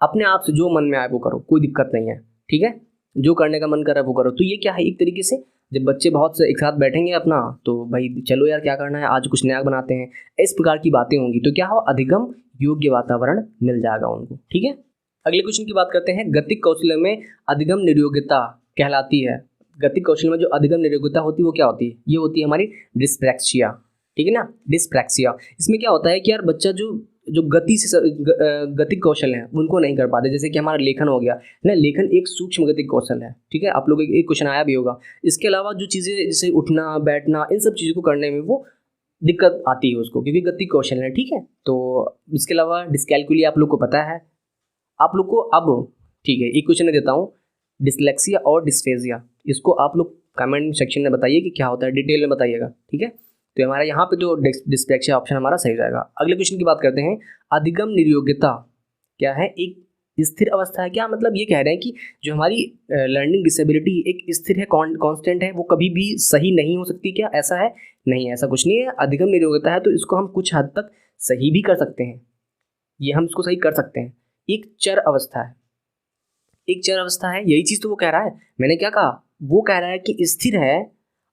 अपने आप से जो मन में आए वो करो, कोई दिक्कत नहीं है। ठीक है, जो करने का मन कर रहा है वो करो। तो ये क्या है, एक तरीके से जब बच्चे बहुत से एक साथ बैठेंगे अपना, तो भाई चलो यार क्या करना है, आज कुछ नया बनाते हैं, इस प्रकार की बातें होंगी, तो क्या हो, अधिगम योग्य वातावरण मिल जाएगा उनको। ठीक है, अगले क्वेश्चन की बात करते हैं। गतिक कौशल में अधिगम निर्योग्यता कहलाती है। गतिक कौशल में जो अधिगम निर्योग्यता होती है वो क्या होती है? ये होती है हमारी डिस्प्रैक्सिया। ठीक है ना, डिस्प्रैक्सिया। इसमें क्या होता है कि यार बच्चा जो गतिक कौशल हैं उनको नहीं कर पाते। जैसे कि हमारा लेखन हो गया ना, लेखन एक सूक्ष्म गतिक कौशल है। ठीक है, आप लोग एक क्वेश्चन आया भी होगा। इसके अलावा जो चीज़ें जैसे उठना बैठना, इन सब चीज़ों को करने में वो दिक्कत आती है उसको, क्योंकि गतिक कौशल है। ठीक है, तो इसके अलावा डिस्कैलकुलिया आप लोग को पता है, आप लोग को अब ठीक है एक क्वेश्चन मैं देता हूँ, डिसलेक्सिया और डिस्फेजिया, इसको आप लोग कमेंट सेक्शन में बताइए कि क्या होता है, डिटेल में बताइएगा। ठीक है, तो हमारा यहाँ पे तो डिस्लेक्सिया ऑप्शन हमारा सही जाएगा। अगले क्वेश्चन की बात करते हैं। अधिगम निर्योग्यता क्या है? एक स्थिर अवस्था है। क्या मतलब ये कह रहे हैं कि जो हमारी लर्निंग डिसेबिलिटी एक स्थिर है, कांस्टेंट है, वो कभी भी सही नहीं हो सकती। क्या ऐसा है? नहीं, ऐसा कुछ नहीं है। अधिगम निर्योग्यता है तो इसको हम कुछ हद तक सही भी कर सकते हैं, ये हम इसको सही कर सकते हैं। एक चर अवस्था है, एक चर अवस्था है, यही चीज़ तो वो कह रहा है। मैंने क्या कहा, वो कह रहा है कि स्थिर है,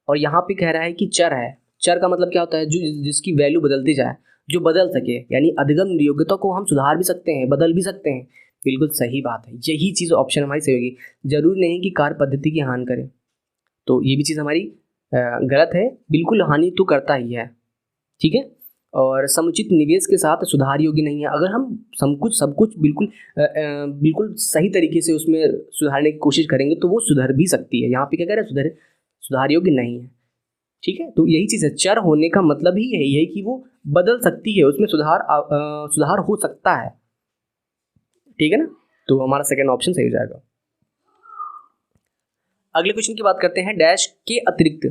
और यहाँ पे कह रहा है कि चर है। चर का मतलब क्या होता है? जो जिसकी वैल्यू बदलती जाए, जो बदल सके, यानी अधिगम निर्योग्यता को हम सुधार भी सकते हैं, बदल भी सकते हैं। बिल्कुल सही बात है, यही चीज़ ऑप्शन हमारी सही होगी। जरूरी नहीं कि कार्य पद्धति की हानि करे, तो ये भी चीज़ हमारी गलत है, बिल्कुल हानि तो करता ही है। ठीक है, और समुचित निवेश के साथ सुधार योग्य नहीं है। अगर हम सब कुछ बिल्कुल सही तरीके से उसमें सुधारने की कोशिश करेंगे तो वो सुधर भी सकती है। यहाँ पे क्या कह रहे हैं, सुधार योग्य नहीं है। ठीक है, तो यही चीज़ है, चर होने का मतलब ही यही है कि वो बदल सकती है, उसमें सुधार हो सकता है। ठीक है ना, तो हमारा सेकंड ऑप्शन सही हो जाएगा। अगले क्वेश्चन की बात करते हैं। डैश के अतिरिक्त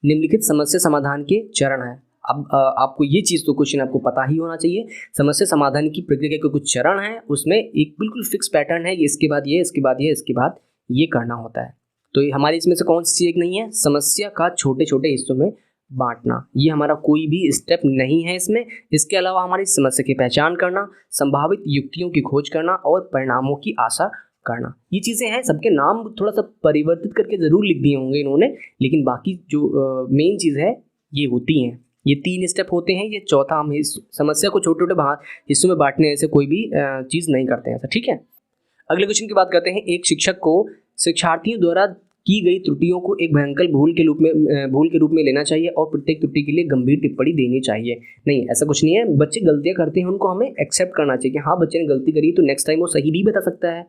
निम्नलिखित समस्या समाधान के चरण है। अब आपको ये चीज़ तो क्वेश्चन आपको पता ही होना चाहिए। समस्या समाधान की प्रक्रिया के कुछ चरण हैं, उसमें एक बिल्कुल फिक्स पैटर्न है, इसके बाद ये, इसके बाद ये, इसके बाद ये करना होता है। तो ये हमारी इसमें से कौन सी चीज़ एक नहीं है? समस्या का छोटे छोटे हिस्सों में बांटना, ये हमारा कोई भी स्टेप नहीं है इसमें। इसके अलावा हमारी समस्या की पहचान करना, संभावित युक्तियों की खोज करना और परिणामों की आशा करना, ये चीज़ें हैं। सबके नाम थोड़ा सा परिवर्तित करके ज़रूर लिख दिए होंगे इन्होंने, लेकिन बाकी जो मेन चीज़ है ये होती हैं। ये 3 स्टेप होते हैं। ये चौथा हम इस समस्या को छोटे छोटे हिस्सों में बांटने से कोई भी चीज़ नहीं करते हैं ऐसा। ठीक है, अगले क्वेश्चन की बात करते हैं। एक शिक्षक को शिक्षार्थियों द्वारा की गई त्रुटियों को एक भयंकर भूल के रूप में लेना चाहिए और प्रत्येक त्रुटि के लिए गंभीर टिप्पणी देनी चाहिए। नहीं, ऐसा कुछ नहीं है। बच्चे गलतियां करते हैं, उनको हमें एक्सेप्ट करना चाहिए कि हाँ बच्चे ने गलती करी, तो नेक्स्ट टाइम वो सही भी बता सकता है।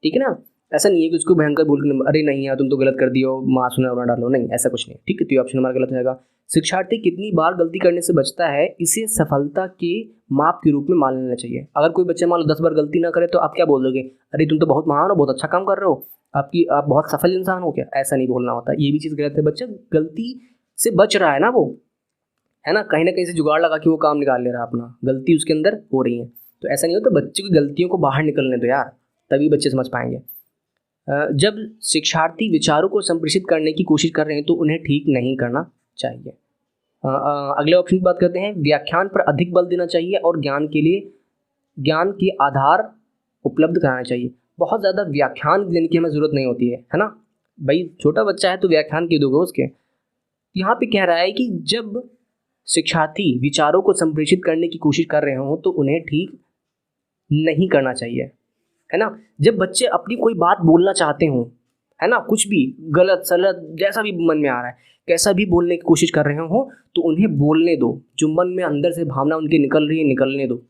ठीक है ना, ऐसा नहीं है कि उसको भयंकर भूल, अरे नहीं यार तुम तो गलत कर दियो, माँ सुना उड़ा डालो, नहीं ऐसा कुछ नहीं। ठीक है, तो ये ऑप्शन हमारा गलत रहेगा। शिक्षार्थी कितनी बार गलती करने से बचता है, इसे सफलता के माप के रूप में मान लेना चाहिए। अगर कोई बच्चा मान लो 10 बार गलती ना करे तो आप क्या बोल दोगे? अरे तुम तो बहुत महान हो, बहुत अच्छा काम कर रहे हो, आप बहुत सफल इंसान हो क्या? ऐसा नहीं बोलना होता, ये भी चीज़ गलत है। बच्चा गलती से बच रहा है ना, वो है ना कहीं से जुगाड़ लगा के वो काम निकाल ले रहा है अपना, गलती उसके अंदर हो रही है। तो ऐसा नहीं होता, बच्चे की गलतियों को बाहर निकलने दो यार, तभी बच्चे समझ पाएंगे। जब शिक्षार्थी विचारों को संप्रेषित करने की कोशिश कर रहे हैं तो उन्हें ठीक नहीं करना चाहिए। अगले ऑप्शन की बात करते हैं, व्याख्यान पर अधिक बल देना चाहिए और ज्ञान के आधार उपलब्ध कराना चाहिए। बहुत ज़्यादा व्याख्यान देने की हमें ज़रूरत नहीं होती है ना भाई, छोटा बच्चा है तो व्याख्यान क्यों दोगे उसके। यहाँ पे कह रहा है कि जब शिक्षार्थी विचारों को संप्रेषित करने की कोशिश कर रहे हों तो उन्हें ठीक नहीं करना चाहिए, है ना। जब बच्चे अपनी कोई बात बोलना चाहते हों, है ना, कुछ भी गलत सलत जैसा भी मन में आ रहा है, कैसा भी बोलने की कोशिश कर रहे हो तो उन्हें बोलने दो, जो मन में अंदर से भावना उनकी निकल रही है निकलने दो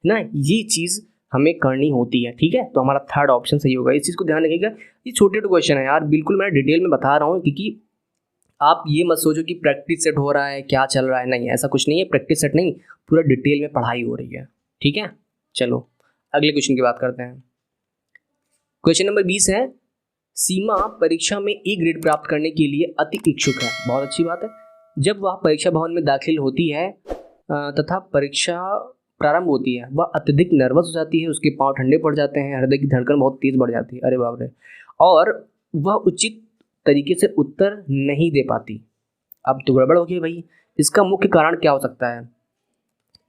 ना, ये चीज़ हमें करनी होती है, ठीक है। तो हमारा थर्ड ऑप्शन सही होगा, इस चीज़ को ध्यान रखिएगा। ये छोटे छोटे क्वेश्चन है यार, बिल्कुल मैं डिटेल में बता रहा हूँ, क्योंकि आप ये मत सोचो कि प्रैक्टिस सेट हो रहा है क्या चल रहा है, नहीं ऐसा कुछ नहीं है, प्रैक्टिस सेट नहीं, पूरा डिटेल में पढ़ाई हो रही है, ठीक है। चलो अगले क्वेश्चन की बात करते हैं। क्वेश्चन नंबर 20 है, सीमा परीक्षा में ए ग्रेड प्राप्त करने के लिए अति इच्छुक है। बहुत अच्छी बात है। जब वह परीक्षा भवन में दाखिल होती है तथा परीक्षा प्रारंभ होती है, वह अत्यधिक नर्वस हो जाती है, उसके पांव ठंडे पड़ जाते हैं, हृदय की धड़कन बहुत तेज बढ़ जाती है, अरे बाप रे, और वह उचित तरीके से उत्तर नहीं दे पाती। अब तो गड़बड़ हो गई भाई। इसका मुख्य कारण क्या हो सकता है?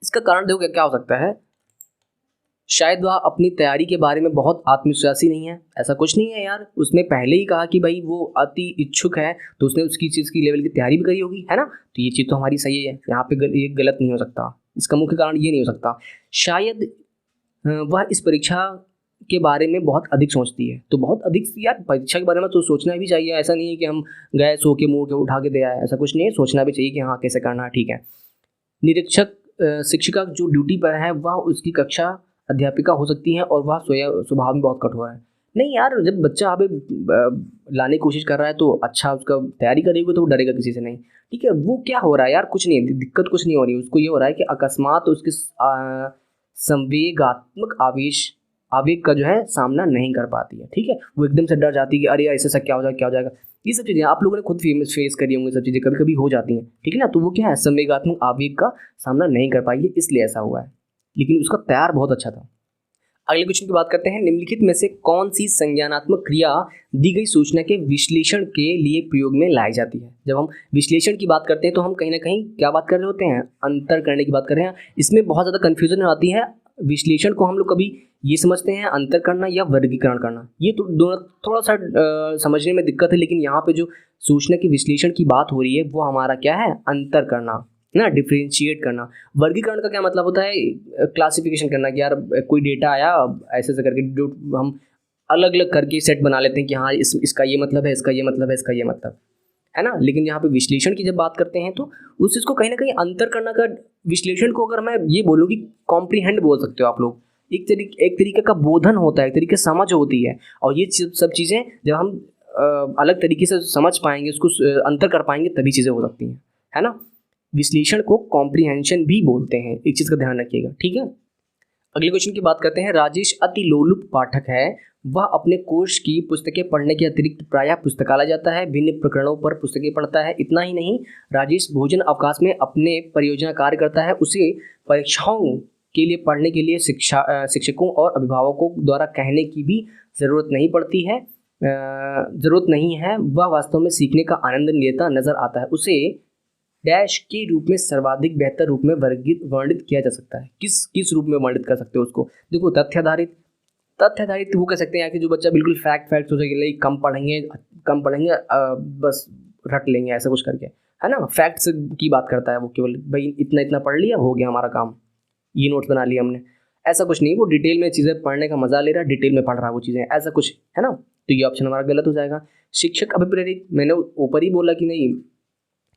इसका कारण देखो क्या हो सकता है, शायद वह अपनी तैयारी के बारे में बहुत आत्मविश्वासी नहीं है। ऐसा कुछ नहीं है यार, उसने पहले ही कहा कि भाई वो अति इच्छुक है, तो उसने उसकी चीज़ की लेवल की तैयारी भी करी होगी, है ना। तो ये चीज़ तो हमारी सही है, यहाँ पे ये गलत नहीं हो सकता। इसका मुख्य कारण ये नहीं हो सकता, शायद वह इस परीक्षा के बारे में बहुत अधिक सोचती है। तो बहुत अधिक यार, परीक्षा के बारे में तो सोचना भी चाहिए, ऐसा नहीं है कि हम गए सो के मुँह के उठा के दे आए, ऐसा कुछ नहीं है, सोचना भी चाहिए कि हाँ कैसे करना है, ठीक है। निरीक्षक शिक्षिका जो ड्यूटी पर है वह उसकी कक्षा अध्यापिका हो सकती हैं और वह स्वभाव में बहुत कठोर है। नहीं यार, जब बच्चा आप लाने की कोशिश कर रहा है तो अच्छा उसका तैयारी करेगा तो वो डरेगा किसी से नहीं, ठीक है। वो क्या हो रहा है यार, कुछ नहीं, दिक्कत कुछ नहीं हो रही, उसको ये हो रहा है कि अकस्मात उसके संवेगात्मक आवेग का जो है सामना नहीं कर पाती है, ठीक है। वो एकदम से डर जाती है कि अरे ऐसा सा क्या हो जाएगा। ये सब चीज़ें आप लोगों ने खुद फेस करी होंगी, सब चीज़ें कभी कभी हो जाती हैं, ठीक है ना। तो वो क्या है, संवेगात्मक आवेग का सामना नहीं कर पाई है, इसलिए ऐसा हुआ है, लेकिन उसका तैयार बहुत अच्छा था। अगले क्वेश्चन की बात करते हैं, निम्नलिखित में से कौन सी संज्ञानात्मक क्रिया दी गई सूचना के विश्लेषण के लिए प्रयोग में लाई जाती है। जब हम विश्लेषण की बात करते हैं तो हम कहीं ना कहीं क्या बात कर रहे होते हैं, अंतर करने की बात कर रहे हैं। इसमें बहुत ज़्यादा कन्फ्यूजन आती है। विश्लेषण को हम लोग कभी ये समझते हैं अंतर करना या वर्गीकरण करना, ये तो दोनों थोड़ा सा समझने में दिक्कत है, लेकिन यहाँ पे जो सूचना के विश्लेषण की बात हो रही है वो हमारा क्या है, अंतर करना ना, डिफ्रेंशिएट करना। वर्गीकरण का क्या मतलब होता है, क्लासिफिकेशन करना, कि यार कोई डेटा आया ऐसे ऐसे करके जो हम अलग अलग करके सेट बना लेते हैं कि हाँ इसका ये मतलब है, इसका ये मतलब है, इसका ये मतलब है ना। लेकिन यहाँ पे विश्लेषण की जब बात करते हैं तो उस चीज़ को कहीं ना कहीं अंतर करना का, विश्लेषण को अगर मैं ये बोलूँ कि कॉम्प्रीहेंड बोल सकते हो आप लोग, एक तरीके का बोधन होता है, एक तरीके से समझ होती है, और ये सब चीज़ें जब हम अलग तरीके से समझ पाएंगे, उसको अंतर कर पाएंगे, तभी चीज़ें हो सकती हैं, है ना। विश्लेषण को कॉम्प्रीहेंशन भी बोलते हैं, एक चीज़ का ध्यान रखिएगा, ठीक है। अगले क्वेश्चन की बात करते हैं, राजेश अति लोलुप पाठक है, वह अपने कोर्स की पुस्तकें पढ़ने के अतिरिक्त प्रायः पुस्तकालय जाता है, भिन्न प्रकरणों पर पुस्तकें पढ़ता है। इतना ही नहीं, राजेश भोजन अवकाश में अपने परियोजना कार्य करता है, उसे परीक्षाओं के लिए पढ़ने के लिए शिक्षकों और अभिभावकों द्वारा कहने की भी ज़रूरत नहीं है। वह वास्तव में सीखने का आनंद लेता नजर आता है। उसे डैश के रूप में सर्वाधिक बेहतर रूप में वर्णित किया जा सकता है। किस रूप में वर्णित कर सकते हो उसको, देखो तथ्य आधारित वो कह सकते हैं कि जो बच्चा बिल्कुल फैक्ट सोचेगा, लाइक कम पढ़ेंगे बस रट लेंगे, ऐसा कुछ करके, है ना। फैक्ट्स की बात करता है वो, केवल भाई इतना पढ़ लिया हो गया हमारा काम, ये नोट्स बना लिया हमने, ऐसा कुछ नहीं। वो डिटेल में चीज़ें पढ़ने का मजा ले रहा है, डिटेल में पढ़ रहा है वो चीज़ें, ऐसा कुछ है ना। तो ये ऑप्शन हमारा गलत हो जाएगा। शिक्षक अभिप्रेरित, मैंने ऊपर ही बोला कि नहीं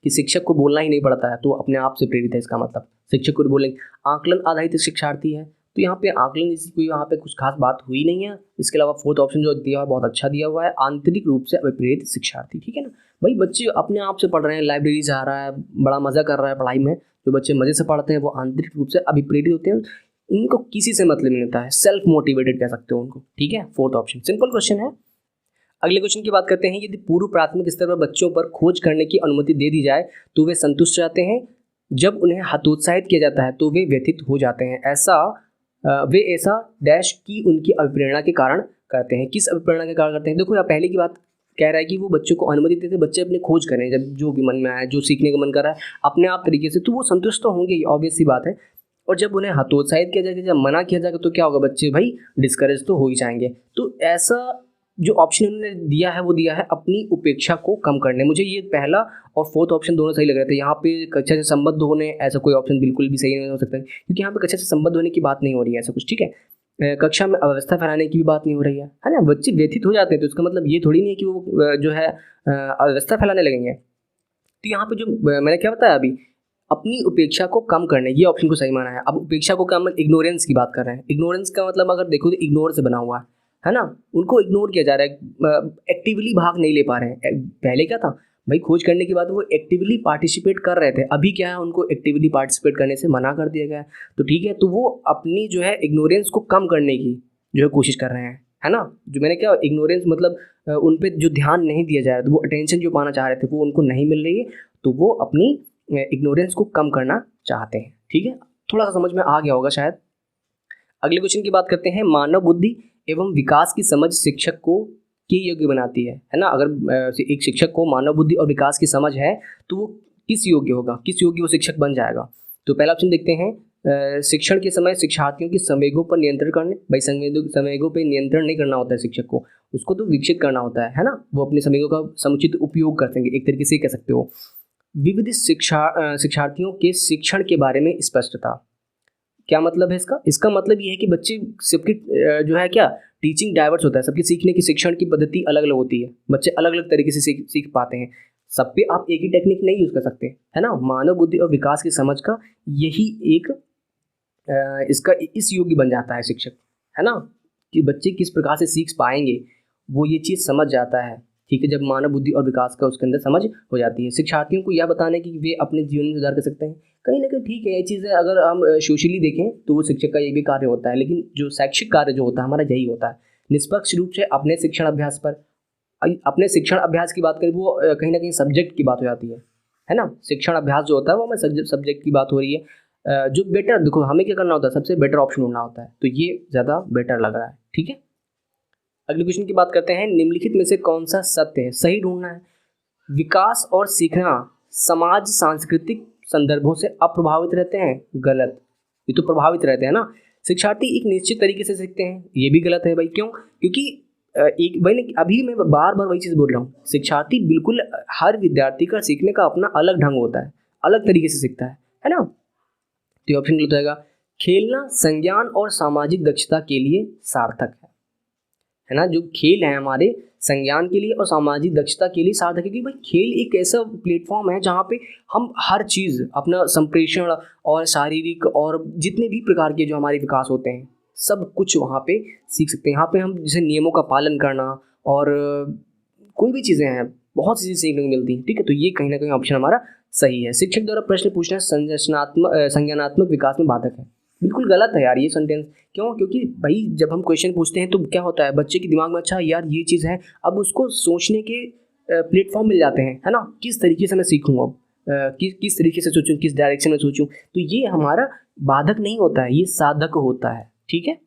कि शिक्षक को बोलना ही नहीं पड़ता है, तो अपने आप से प्रेरित है, इसका मतलब शिक्षक को बोलेंगे। आकलन आधारित शिक्षार्थी है, तो यहाँ पे आकलन जैसी कोई यहाँ पे कुछ खास बात हुई नहीं है। इसके अलावा फोर्थ ऑप्शन जो दिया हुआ है बहुत अच्छा दिया हुआ है, आंतरिक रूप से अभिप्रेरित शिक्षार्थी, ठीक है ना। भाई बच्चे अपने आप से पढ़ रहे हैं, लाइब्रेरी जा रहा है, बड़ा मजा कर रहा है पढ़ाई में, जो बच्चे मजे से पढ़ते हैं वो आंतरिक रूप से अभिप्रेरित होते हैं, इनको किसी से मतलब नहीं होता है, सेल्फ मोटिवेटेड कह सकते हो उनको, ठीक है। फोर्थ ऑप्शन सिंपल क्वेश्चन है। अगले क्वेश्चन की बात करते हैं, यदि पूर्व प्राथमिक स्तर पर बच्चों पर खोज करने की अनुमति दे दी जाए तो वे संतुष्ट रहते हैं, जब उन्हें हतोत्साहित किया जाता है तो वे व्यथित हो जाते हैं। ऐसा वे ऐसा डैश की उनकी अभिप्रेरणा के कारण करते हैं। किस अभिप्रेरणा के कारण करते हैं? देखो, यहाँ पहले की बात कह रहा है कि वो बच्चों को अनुमति देते, बच्चे अपने खोज करें, जब जो भी मन में आए, जो सीखने का मन कर रहा है अपने आप तरीके से, तो वो संतुष्ट तो होंगे ही, ऑब्वियस सी बात है। और जब उन्हें हतोत्साहित किया जाएगा, जब मना किया जाएगा, तो क्या होगा? बच्चे भाई डिस्करेज तो हो ही जाएंगे। तो ऐसा जो ऑप्शन उन्होंने दिया है वो दिया है अपनी उपेक्षा को कम करने। मुझे ये पहला और फोर्थ ऑप्शन दोनों सही लग रहे थे। यहाँ पे कक्षा से संबद्ध होने, ऐसा कोई ऑप्शन बिल्कुल भी सही नहीं हो सकता है, क्योंकि यहाँ पे कक्षा से संबद्ध होने की बात नहीं हो रही है ऐसा कुछ, ठीक है। कक्षा में अव्यवस्था फैलाने की भी बात नहीं हो रही है ना। बच्चे व्यथित हो जाते हैं तो इसका मतलब ये थोड़ी नहीं है कि वो जो है अव्यवस्था फैलाने लगेंगे। तो यहाँ पे जो मैंने क्या बताया अभी, अपनी उपेक्षा को कम करने, ये ऑप्शन को सही माना है। अब उपेक्षा को कम, इग्नोरेंस की बात कर रहे हैं। इग्नोरेंस का मतलब अगर देखो तो इग्नोर से बना हुआ है ना, उनको इग्नोर किया जा रहा है, एक्टिवली भाग नहीं ले पा रहे हैं। पहले क्या था भाई, खोज करने के बाद वो एक्टिवली पार्टिसिपेट कर रहे थे, अभी क्या है उनको एक्टिवली पार्टिसिपेट करने से मना कर दिया गया है। तो ठीक है, तो वो अपनी जो है इग्नोरेंस को कम करने की जो है कोशिश कर रहे हैं, है ना। जो मैंने क्या, इग्नोरेंस मतलब उन पर जो ध्यान नहीं दिया जा रहा है, तो वो अटेंशन जो पाना चाह रहे थे वो उनको नहीं मिल रही है, तो वो अपनी इग्नोरेंस को कम करना चाहते हैं। ठीक है, थोड़ा सा समझ में आ गया होगा शायद। अगले क्वेश्चन की बात करते हैं। मानव बुद्धि एवं विकास की समझ शिक्षक को के योग्य बनाती है ना। अगर एक शिक्षक को मानव बुद्धि और विकास की समझ है तो वो किस योग्य होगा, किस योग्य वो शिक्षक बन जाएगा। तो पहला ऑप्शन देखते हैं, शिक्षण के समय शिक्षार्थियों के संवेगों पर नियंत्रण करने। भाई संवेगों पर नियंत्रण नहीं करना होता है शिक्षक को, उसको तो विकसित करना होता है ना। वो अपने संवेगों का समुचित उपयोग कर सकेंगे, एक तरीके से कह सकते हो। विविध शिक्षार्थियों के शिक्षण के बारे में स्पष्टता। क्या मतलब है इसका मतलब ये है कि बच्चे सबकी जो है क्या, टीचिंग डाइवर्स होता है, सबके सीखने की शिक्षण की पद्धति अलग अलग होती है, बच्चे अलग अलग तरीके से सीख पाते हैं। सब पे आप एक ही टेक्निक नहीं यूज़ कर सकते, है ना। मानव बुद्धि और विकास की समझ का यही एक इसका इस योग्य बन जाता है शिक्षक, है ना, कि बच्चे किस प्रकार से सीख पाएंगे वो ये चीज़ समझ जाता है। ठीक है, जब मानव बुद्धि और विकास का उसके अंदर समझ हो जाती है। शिक्षार्थियों को यह बताने कि वे अपने जीवन में सुधार कर सकते हैं, कहीं ना कहीं ठीक है ये चीज़ है। अगर हम सोशली देखें तो वो शिक्षक का ये भी कार्य होता है, लेकिन जो शैक्षिक कार्य जो होता है हमारा यही होता है। निष्पक्ष रूप से अपने शिक्षण अभ्यास पर, अपने शिक्षण अभ्यास की बात करें वो कहीं ना कहीं सब्जेक्ट की बात हो जाती है ना। शिक्षण अभ्यास जो होता है वो हमें सब्जेक्ट की बात हो रही है। जो बेटर, देखो हमें क्या करना होता है, सबसे बेटर ऑप्शन ढूंढना होता है, तो ये ज़्यादा बेटर लग रहा है। ठीक है, अगले क्वेश्चन की बात करते हैं। निम्नलिखित में से कौन सा सत्य है? सही ढूंढना है। विकास और सीखना समाज सांस्कृतिक संदर्भों से अप्रभावित रहते हैं। गलत, ये तो प्रभावित रहते हैं ना। शिक्षार्थी एक निश्चित तरीके से सीखते हैं, ये भी गलत है भाई। क्यों? क्योंकि एक भाई अभी मैं बार बार वही चीज़ बोल रहा हूँ, शिक्षार्थी बिल्कुल, हर विद्यार्थी का सीखने का अपना अलग ढंग होता है, अलग तरीके से सीखता है ना। तो ऑप्शन गलत जाएगा। खेलना संज्ञान और सामाजिक दक्षता के लिए सार्थक है ना। जो खेल है हमारे संज्ञान के लिए और सामाजिक दक्षता के लिए सार्थक है, क्योंकि भाई खेल एक ऐसा प्लेटफॉर्म है जहाँ पे हम हर चीज़, अपना संप्रेषण और शारीरिक और जितने भी प्रकार के जो हमारे विकास होते हैं सब कुछ वहाँ पे सीख सकते हैं। यहाँ पे हम जैसे नियमों का पालन करना और कोई भी चीज़ें हैं, बहुत सी चीज़ें सीखने को मिलती हैं। ठीक है, तो ये कहीं ना कहीं ऑप्शन हमारा सही है। शिक्षक द्वारा प्रश्न पूछना संज्ञानात्मक विकास में बाधक है। बिल्कुल गलत है यार ये सेंटेंस। क्यों? क्योंकि भाई जब हम क्वेश्चन पूछते हैं तो क्या होता है, बच्चे के दिमाग में अच्छा यार ये चीज़ है, अब उसको सोचने के प्लेटफॉर्म मिल जाते हैं, है ना। किस तरीके से मैं सीखूँ, अब किस तरीके से सोचूं, किस डायरेक्शन में सोचूं, तो ये हमारा बाधक नहीं होता है, ये साधक होता है। ठीक है,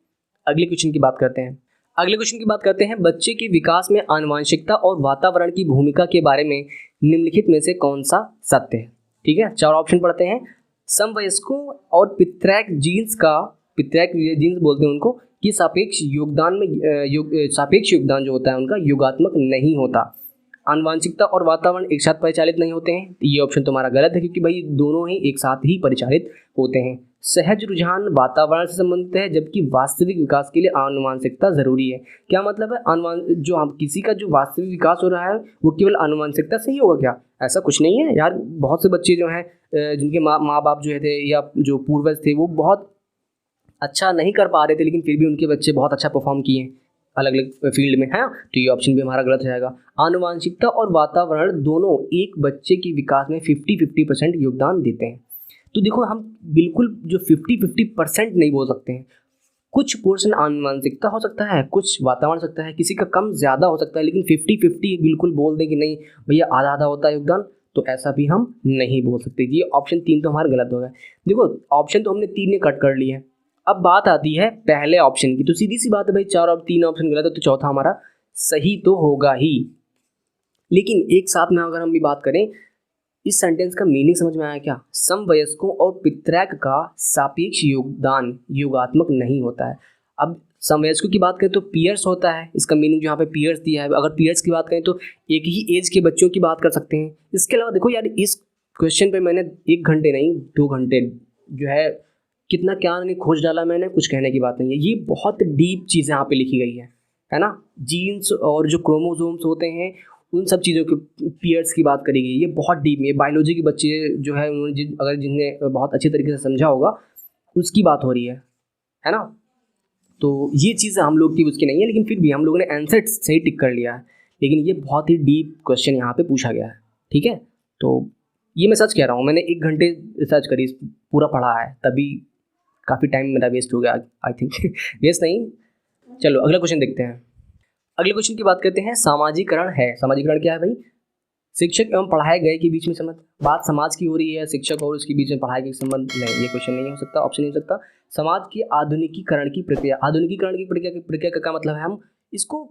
अगले क्वेश्चन की बात करते हैं। अगले क्वेश्चन की बात करते हैं। बच्चे के विकास में आनुवंशिकता और वातावरण की भूमिका के बारे में निम्नलिखित में से कौन सा सत्य है? ठीक है, 4 ऑप्शन पढ़ते हैं। समवयस्कों और पितृैक जीन्स बोलते हैं उनको, कि सापेक्ष योगदान में सापेक्ष योगदान जो होता है उनका योगात्मक नहीं होता। आनुवंशिकता और वातावरण एक साथ परिचालित नहीं होते हैं, ये ऑप्शन तुम्हारा गलत है, क्योंकि भाई दोनों ही एक साथ ही परिचालित होते हैं। सहज रुझान वातावरण से संबंधित है, जबकि वास्तविक विकास के लिए आनुवंशिकता जरूरी है। क्या मतलब है? जो हम किसी का जो वास्तविक विकास हो रहा है वो केवल आनुवंशिकता से ही होगा क्या? ऐसा कुछ नहीं है यार। बहुत से बच्चे जो हैं जिनके माँ बाप जो थे या जो पूर्वज थे वो बहुत अच्छा नहीं कर पा रहे थे, लेकिन फिर भी उनके बच्चे बहुत अच्छा परफॉर्म किए अलग अलग फील्ड में, है। तो ये ऑप्शन भी हमारा गलत जाएगा। आनुवंशिकता और वातावरण दोनों एक बच्चे के विकास में 50-50% योगदान देते हैं। तो देखो हम बिल्कुल जो 50-50% नहीं बोल सकते हैं। कुछ पोर्शन आनुवंशिकता हो सकता है, कुछ वातावरण हो सकता है, किसी का कम ज़्यादा हो सकता है, लेकिन 50-50 बिल्कुल बोल दें कि नहीं भैया आधा आधा होता है योगदान, तो ऐसा भी हम नहीं बोल सकते। ये ऑप्शन 3 तो हमारा गलत हो गया। देखो ऑप्शन तो हमने 3 ने कट कर लिए हैं, अब बात आती है पहले ऑप्शन की, तो सीधी सी बात है भाई, 4 और 3 ऑप्शन गलत है तो चौथा हमारा सही तो होगा ही। लेकिन एक साथ में अगर हम भी बात करें, इस सेंटेंस का मीनिंग समझ में आया क्या? समवयस्कों और पितरैक का सापेक्ष योगदान योगात्मक नहीं होता है। अब समवयस्कों की बात करें तो पियर्स होता है, इसका मीनिंग जो यहाँ पे पियर्स दिया है। अगर पियर्स की बात करें तो एक ही एज के बच्चों की बात कर सकते हैं। इसके अलावा देखो यार, इस क्वेश्चन पे मैंने 1 घंटे नहीं 2 घंटे जो है कितना क्या नहीं खोज डाला मैंने, कुछ कहने की बात नहीं है। ये बहुत डीप चीज़ यहाँ पे लिखी गई है ना। जीन्स और जो क्रोमोसोम्स होते हैं उन सब चीज़ों के पियर्स की बात करी गई। ये बहुत डीप में बायोलॉजी के बच्चे जो है उन्होंने अगर जिन्हें बहुत अच्छे तरीके से समझा होगा उसकी बात हो रही है ना। तो ये चीज़ हम लोग की उसकी नहीं है, लेकिन फिर भी हम लोगों ने आंसर सही टिक कर लिया है। लेकिन ये बहुत ही डीप क्वेश्चन यहाँ पे पूछा गया है, ठीक है। तो ये मैं सच कह रहा हूँ, मैंने 1 घंटे रिसर्च करी, पूरा पढ़ा है, तभी काफ़ी टाइम मेरा वेस्ट हो गया आई थिंक वेस्ट नहीं। चलो अगला क्वेश्चन देखते हैं। अगले क्वेश्चन की बात करते हैं। सामाजिकरण है, सामाजिकरण क्या है भाई? शिक्षक एवं पढ़ाए गए के बीच में संबंध। बात समाज की हो रही है, शिक्षक और उसके बीच में पढ़ाई के संबंध नहीं, ये क्वेश्चन नहीं हो सकता, ऑप्शन नहीं हो सकता। समाज के आधुनिकीकरण की प्रक्रिया, आधुनिकीकरण की प्रक्रिया का क्या मतलब है? हम इसको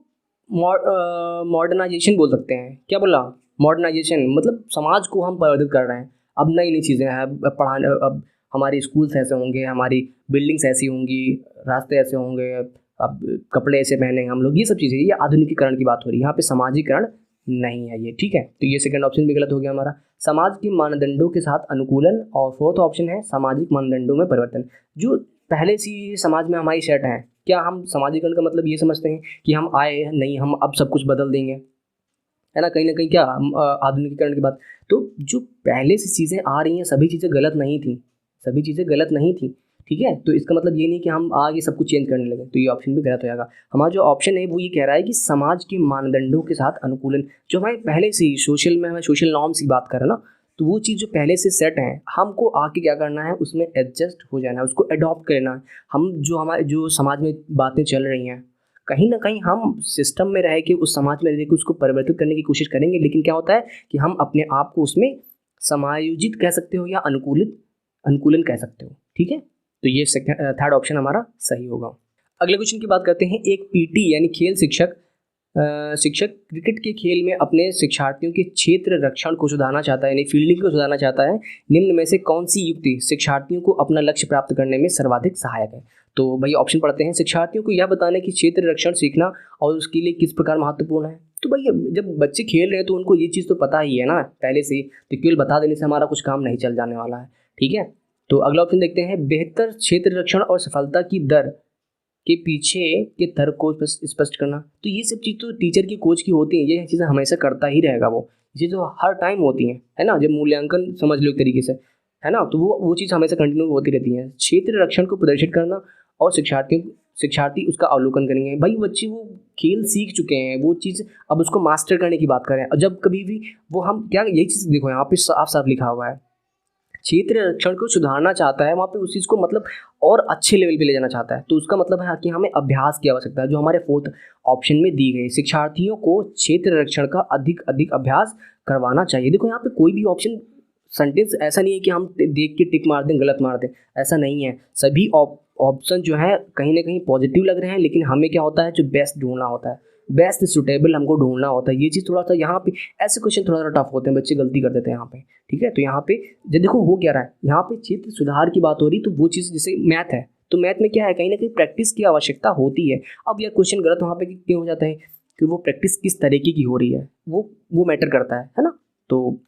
मॉडर्नाइजेशन बोल सकते हैं। क्या बोला? मॉडर्नाइजेशन मतलब समाज को हम परिवर्तित कर रहे हैं। अब नई नई चीज़ें हैं, पढ़ाने, अब हमारी स्कूल्स ऐसे होंगे, हमारी बिल्डिंग्स ऐसी होंगी, रास्ते ऐसे होंगे, अब कपड़े ऐसे पहनेंगे हम लोग, ये सब चीज़ें, ये आधुनिकीकरण की बात हो रही है। यहाँ पे सामाजिकरण नहीं है ये, ठीक है। तो ये सेकंड ऑप्शन भी गलत हो गया हमारा। समाज के मानदंडों के साथ अनुकूलन, और फोर्थ ऑप्शन है सामाजिक मानदंडों में परिवर्तन। जो पहले से समाज में हमारी सेट है, क्या हम सामाजिकरण का मतलब ये समझते हैं कि हम आए नहीं, हम अब सब कुछ बदल देंगे, है ना कहीं क्या आधुनिकीकरण की बात। तो जो पहले से चीज़ें आ रही हैं सभी चीज़ें गलत नहीं थी, सभी चीज़ें गलत नहीं थी, ठीक है। तो इसका मतलब ये नहीं कि हम आगे सब कुछ चेंज करने लगे, तो ये ऑप्शन भी गलत हो जाएगा। हमारा जो ऑप्शन है वो ये कह रहा है कि समाज के मानदंडों के साथ अनुकूलन, जो हमारे पहले से ही सोशल में हमें सोशल नॉर्म्स की बात करें ना, तो वो चीज़ जो पहले से सेट है, हमको आके क्या करना है, उसमें एडजस्ट हो जाना है, उसको अडॉप्ट करना है। हम जो हमारे जो समाज में बातें चल रही हैं, कहीं ना कहीं हम सिस्टम में रह के उस समाज में रह के उसको परिवर्तित करने की कोशिश करेंगे, लेकिन क्या होता है कि हम अपने आप को उसमें समायोजित कह सकते हो या अनुकूलन कह सकते हो, ठीक है। तो ये थर्ड ऑप्शन हमारा सही होगा। अगले क्वेश्चन की बात करते हैं। एक पीटी यानी खेल शिक्षक क्रिकेट के खेल में अपने शिक्षार्थियों के क्षेत्र रक्षण को सुधारना चाहता है, यानी फील्डिंग को सुधारना चाहता है। निम्न में से कौन सी युक्ति शिक्षार्थियों को अपना लक्ष्य प्राप्त करने में सर्वाधिक सहायक है? तो भैया ऑप्शन पढ़ते हैं। शिक्षार्थियों को यह बताने कि क्षेत्र रक्षण सीखना और उसके लिए किस प्रकार महत्वपूर्ण है। तो भैया जब बच्चे खेल रहे हैं तो उनको ये चीज़ तो पता ही है ना पहले से, तो केवल बता देने से हमारा कुछ काम नहीं चल जाने वाला है, ठीक है। तो अगला ऑप्शन देखते हैं। बेहतर क्षेत्र रक्षण और सफलता की दर के पीछे के तर्क को स्पष्ट करना। तो ये सब चीज़ तो टीचर की कोच की होती है, ये चीज़ें हमेशा करता ही रहेगा वो, ये जो हर टाइम होती हैं, है ना। जब मूल्यांकन समझ लो एक तरीके से, है ना, तो वो चीज़ हमेशा कंटिन्यू होती रहती है। क्षेत्र रक्षण को प्रदर्शित करना और शिक्षार्थी उसका अवलोकन करेंगे। भाई बच्चे वो खेल सीख चुके हैं, वो चीज़ अब उसको मास्टर करने की बात करें। और जब कभी भी वो हम क्या, यही चीज़ देखो यहाँ पे साफ साफ लिखा हुआ है, क्षेत्र रक्षण को सुधारना चाहता है, वहाँ पे उस चीज़ को मतलब और अच्छे लेवल पे ले जाना चाहता है। तो उसका मतलब है कि हमें अभ्यास की आवश्यकता है, जो हमारे फोर्थ ऑप्शन में दी गई। शिक्षार्थियों को क्षेत्र रक्षण का अधिक अभ्यास करवाना चाहिए। देखो यहाँ पे कोई भी ऑप्शन सेंटेंस ऐसा नहीं है कि हम देख के टिक मार दें, गलत मार दें, ऐसा नहीं है। सभी ऑप्शन जो है कहीं ना कहीं पॉजिटिव लग रहे हैं, लेकिन हमें क्या होता है, जो बेस्ट ढूंढना होता है, बेस्ट सुटेबल हमको ढूंढना होता है। ये चीज़ थोड़ा सा यहाँ पे ऐसे क्वेश्चन थोड़ा सा टफ होते हैं, बच्चे गलती कर देते हैं यहाँ पे, ठीक है। तो यहाँ पे जब देखो हो क्या रहा है, यहाँ पे क्षेत्र सुधार की बात हो रही, तो वो चीज़ जैसे मैथ है, तो मैथ में क्या है, कहीं ना कहीं प्रैक्टिस की आवश्यकता होती है। अब यह क्वेश्चन गलत वहाँ पे क्यों हो जाता है, कि वो प्रैक्टिस किस तरीके की हो रही है, वो मैटर करता है ना। तो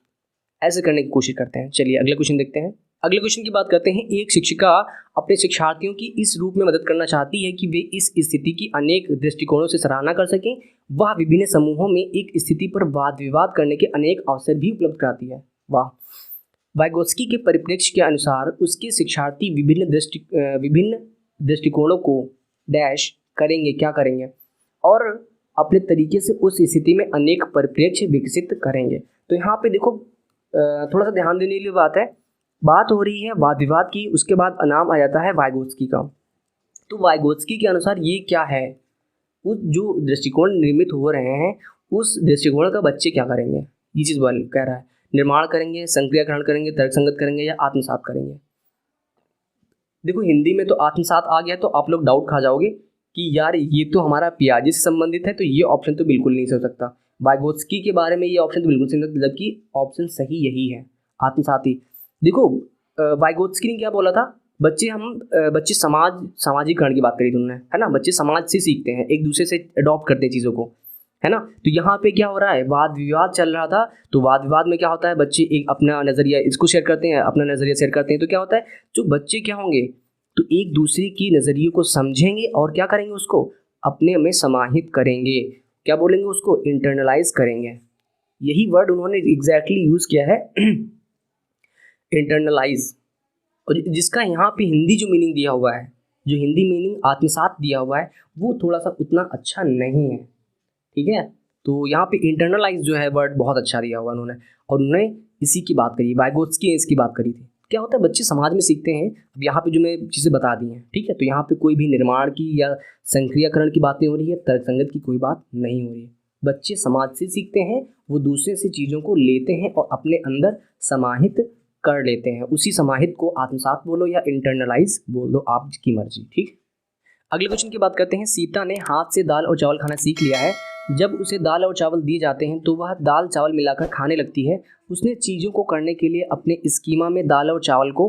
ऐसे करने की कोशिश करते हैं। चलिए अगले क्वेश्चन देखते हैं। अगले क्वेश्चन की बात करते हैं। एक शिक्षिका अपने शिक्षार्थियों की इस रूप में मदद करना चाहती है कि वे इस स्थिति की अनेक दृष्टिकोणों से सराहना कर सकें। वह विभिन्न समूहों में एक स्थिति पर वाद विवाद करने के अनेक अवसर भी उपलब्ध कराती है। वाह। वाइगोत्स्की के परिप्रेक्ष्य के अनुसार उसके शिक्षार्थी विभिन्न दृष्टिकोणों को डैश करेंगे, क्या करेंगे, और अपने तरीके से उस स्थिति में अनेक परिप्रेक्ष्य विकसित करेंगे। तो यहाँ पे देखो थोड़ा सा ध्यान देने की बात है, बात हो रही है वाद विवाद की, उसके बाद नाम आ जाता है वाइगोत्स्की का। तो वाइगोत्स्की के अनुसार ये क्या है, उस जो दृष्टिकोण निर्मित हो रहे हैं उस दृष्टिकोण का बच्चे क्या करेंगे, ये चीज़ कह रहा है। निर्माण करेंगे, संक्रियाकरण करेंगे, तर्कसंगत करेंगे या आत्मसात करेंगे। देखो हिंदी में तो आत्मसात आ गया तो आप लोग डाउट खा जाओगे कि यार ये तो हमारा पियाजी से संबंधित है, तो ये ऑप्शन तो बिल्कुल नहीं हो सकता। वाइगोत्स्की के बारे में ये ऑप्शन तो बिल्कुल सही नहीं, जबकि ऑप्शन सही यही है, आत्मसात ही। देखो वाइगोत्स्की ने क्या बोला था, बच्चे सामाजिकरण की बात करी थी उन्होंने, है ना, बच्चे समाज से सीखते हैं, एक दूसरे से अडॉप्ट करते हैं चीज़ों को, है ना। तो यहाँ पे क्या हो रहा है, वाद विवाद चल रहा था, तो वाद विवाद में क्या होता है, बच्चे एक अपना नज़रिया इसको शेयर करते हैं, अपना नज़रिया शेयर करते हैं, तो क्या होता है, जो बच्चे क्या होंगे, तो एक दूसरे की नज़रिए को समझेंगे और क्या करेंगे, उसको अपने में समाहित करेंगे, क्या बोलेंगे उसको, इंटरनलाइज करेंगे। यही वर्ड उन्होंने एग्जैक्टली यूज़ किया है इंटरनलाइज। और जिसका यहाँ पे हिंदी जो मीनिंग दिया हुआ है, जो हिंदी मीनिंग आत्मसात दिया हुआ है, वो थोड़ा सा उतना अच्छा नहीं है, ठीक है। तो यहाँ पे इंटरनलाइज जो है वर्ड बहुत अच्छा दिया हुआ उन्होंने, और उन्होंने इसी की बात करी, वाइगोत्स्की ने इसकी बात करी थी। क्या होता है, बच्चे समाज में सीखते हैं। अब यहाँ पे जो मैं चीज़ें बता दी हैं, ठीक है, तो यहाँ पे कोई भी निर्माण की या संक्रियाकरण की बातें हो रही है, तर्कसंगत की कोई बात नहीं हो रही है। बच्चे समाज से सीखते हैं, वो दूसरे से चीज़ों को लेते हैं और अपने अंदर समाहित कर लेते हैं। उसी समाहित को आत्मसात बोलो या इंटरनलाइज बोलो, आपकी मर्जी, ठीक। अगले क्वेश्चन की बात करते हैं। सीता ने हाथ से दाल और चावल खाना सीख लिया है। जब उसे दाल और चावल दिए जाते हैं तो वह दाल चावल मिलाकर खाने लगती है। उसने चीज़ों को करने के लिए अपने स्कीमा में दाल और चावल को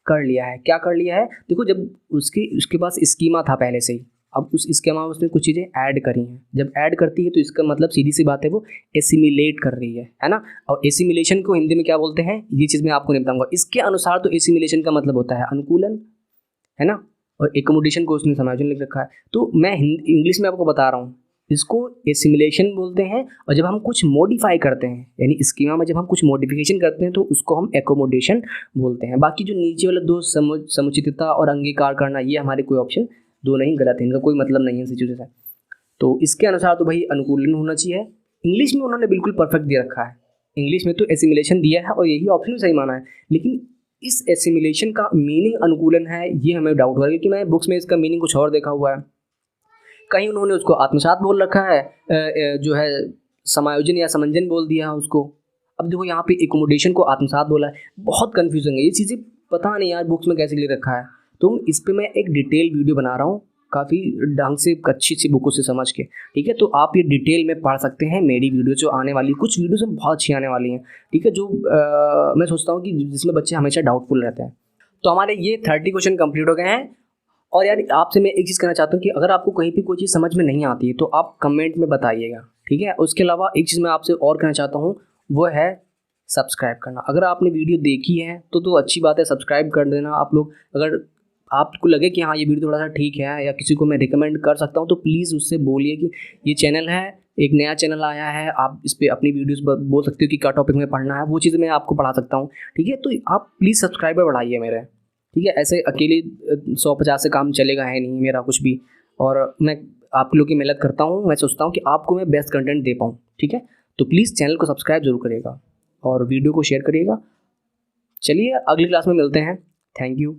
कर लिया है। क्या कर लिया है, देखो जब उसके पास स्कीमा था पहले से ही, अब उस स्कीमा में उसने कुछ चीज़ें ऐड करी हैं। जब ऐड करती है तो इसका मतलब सीधी सी बात है, वो एसिमिलेट कर रही है ना। और एसिमिलेशन को हिंदी में क्या बोलते हैं, ये चीज़ मैं आपको नहीं बताऊंगा। इसके अनुसार तो एसिमिलेशन का मतलब होता है अनुकूलन, है ना, और एकोमोडेशन को उसने समायोजन लिख रखा है। तो मैं इंग्लिश में आपको बता रहा हूँ, इसको एसिमिलेशन बोलते हैं। और जब हम कुछ मॉडिफाई करते हैं, यानी स्कीमा में जब हम कुछ मॉडिफिकेशन करते हैं, तो उसको हम एकोमोडेशन बोलते हैं। बाकी जो नीचे वाले दो समुचितता और अंगीकार करना, ये हमारे कोई ऑप्शन दो नहीं, गलत है, इनका कोई मतलब नहीं है इसी चीज़ों से। तो इसके अनुसार तो भाई अनुकूलन होना चाहिए। इंग्लिश में उन्होंने बिल्कुल परफेक्ट दे रखा है, इंग्लिश में तो एसिमिलेशन दिया है और यही ऑप्शन सही माना है। लेकिन इस एसिमिलेशन का मीनिंग अनुकूलन है, ये हमें डाउट हो रहा है, क्योंकि मैं बुक्स में इसका मीनिंग कुछ और देखा हुआ है। कहीं उन्होंने उसको आत्मसात बोल रखा है, जो है समायोजन या समंजन बोल दिया है उसको। अब देखो यहाँ पे एकोमोडेशन को आत्मसात बोला है, बहुत कन्फ्यूजन है ये चीज़ें, पता नहीं यार बुक्स में कैसे लिख रखा है। तो इस पर मैं एक डिटेल वीडियो बना रहा हूँ, काफ़ी ढंग से अच्छी सी बुकों से समझ के, ठीक है। तो आप ये डिटेल में पढ़ सकते हैं मेरी वीडियो जो आने वाली, कुछ वीडियोस में बहुत अच्छी आने वाली हैं, ठीक है, जो मैं सोचता हूँ कि जिसमें बच्चे हमेशा डाउटफुल रहते हैं। तो हमारे ये 30 क्वेश्चन कंप्लीट हो गए हैं। और यार आपसे मैं एक चीज़ कहना चाहता हूँ कि अगर आपको कहीं भी कोई चीज़ समझ में नहीं आती है तो आप कमेंट में बताइएगा, ठीक है। उसके अलावा एक चीज़ मैं आपसे और कहना चाहता हूँ, वो है सब्सक्राइब करना। अगर आपने वीडियो देखी है तो अच्छी बात है, सब्सक्राइब कर देना आप लोग। अगर आपको लगे कि हाँ ये वीडियो थोड़ा सा ठीक है या किसी को मैं रिकमेंड कर सकता हूँ, तो प्लीज़ उससे बोलिए कि ये चैनल है, एक नया चैनल आया है, आप इस पर अपनी वीडियोस बोल सकते हो कि क्या टॉपिक में पढ़ना है, वो चीज़ मैं आपको पढ़ा सकता हूँ, ठीक है। तो आप प्लीज़ सब्सक्राइबर बढ़ाइए मेरे, ठीक है। ऐसे अकेले 150 से काम चलेगा है नहीं मेरा कुछ भी, और मैं आप लोग की मेहनत करता हूँ, मैं सोचता हूँ कि आपको मैं बेस्ट कंटेंट दे पाऊँ, ठीक है। तो प्लीज़ चैनल को सब्सक्राइब जरूर करिएगा और वीडियो को शेयर करिएगा। चलिए अगली क्लास में मिलते हैं। Thank you.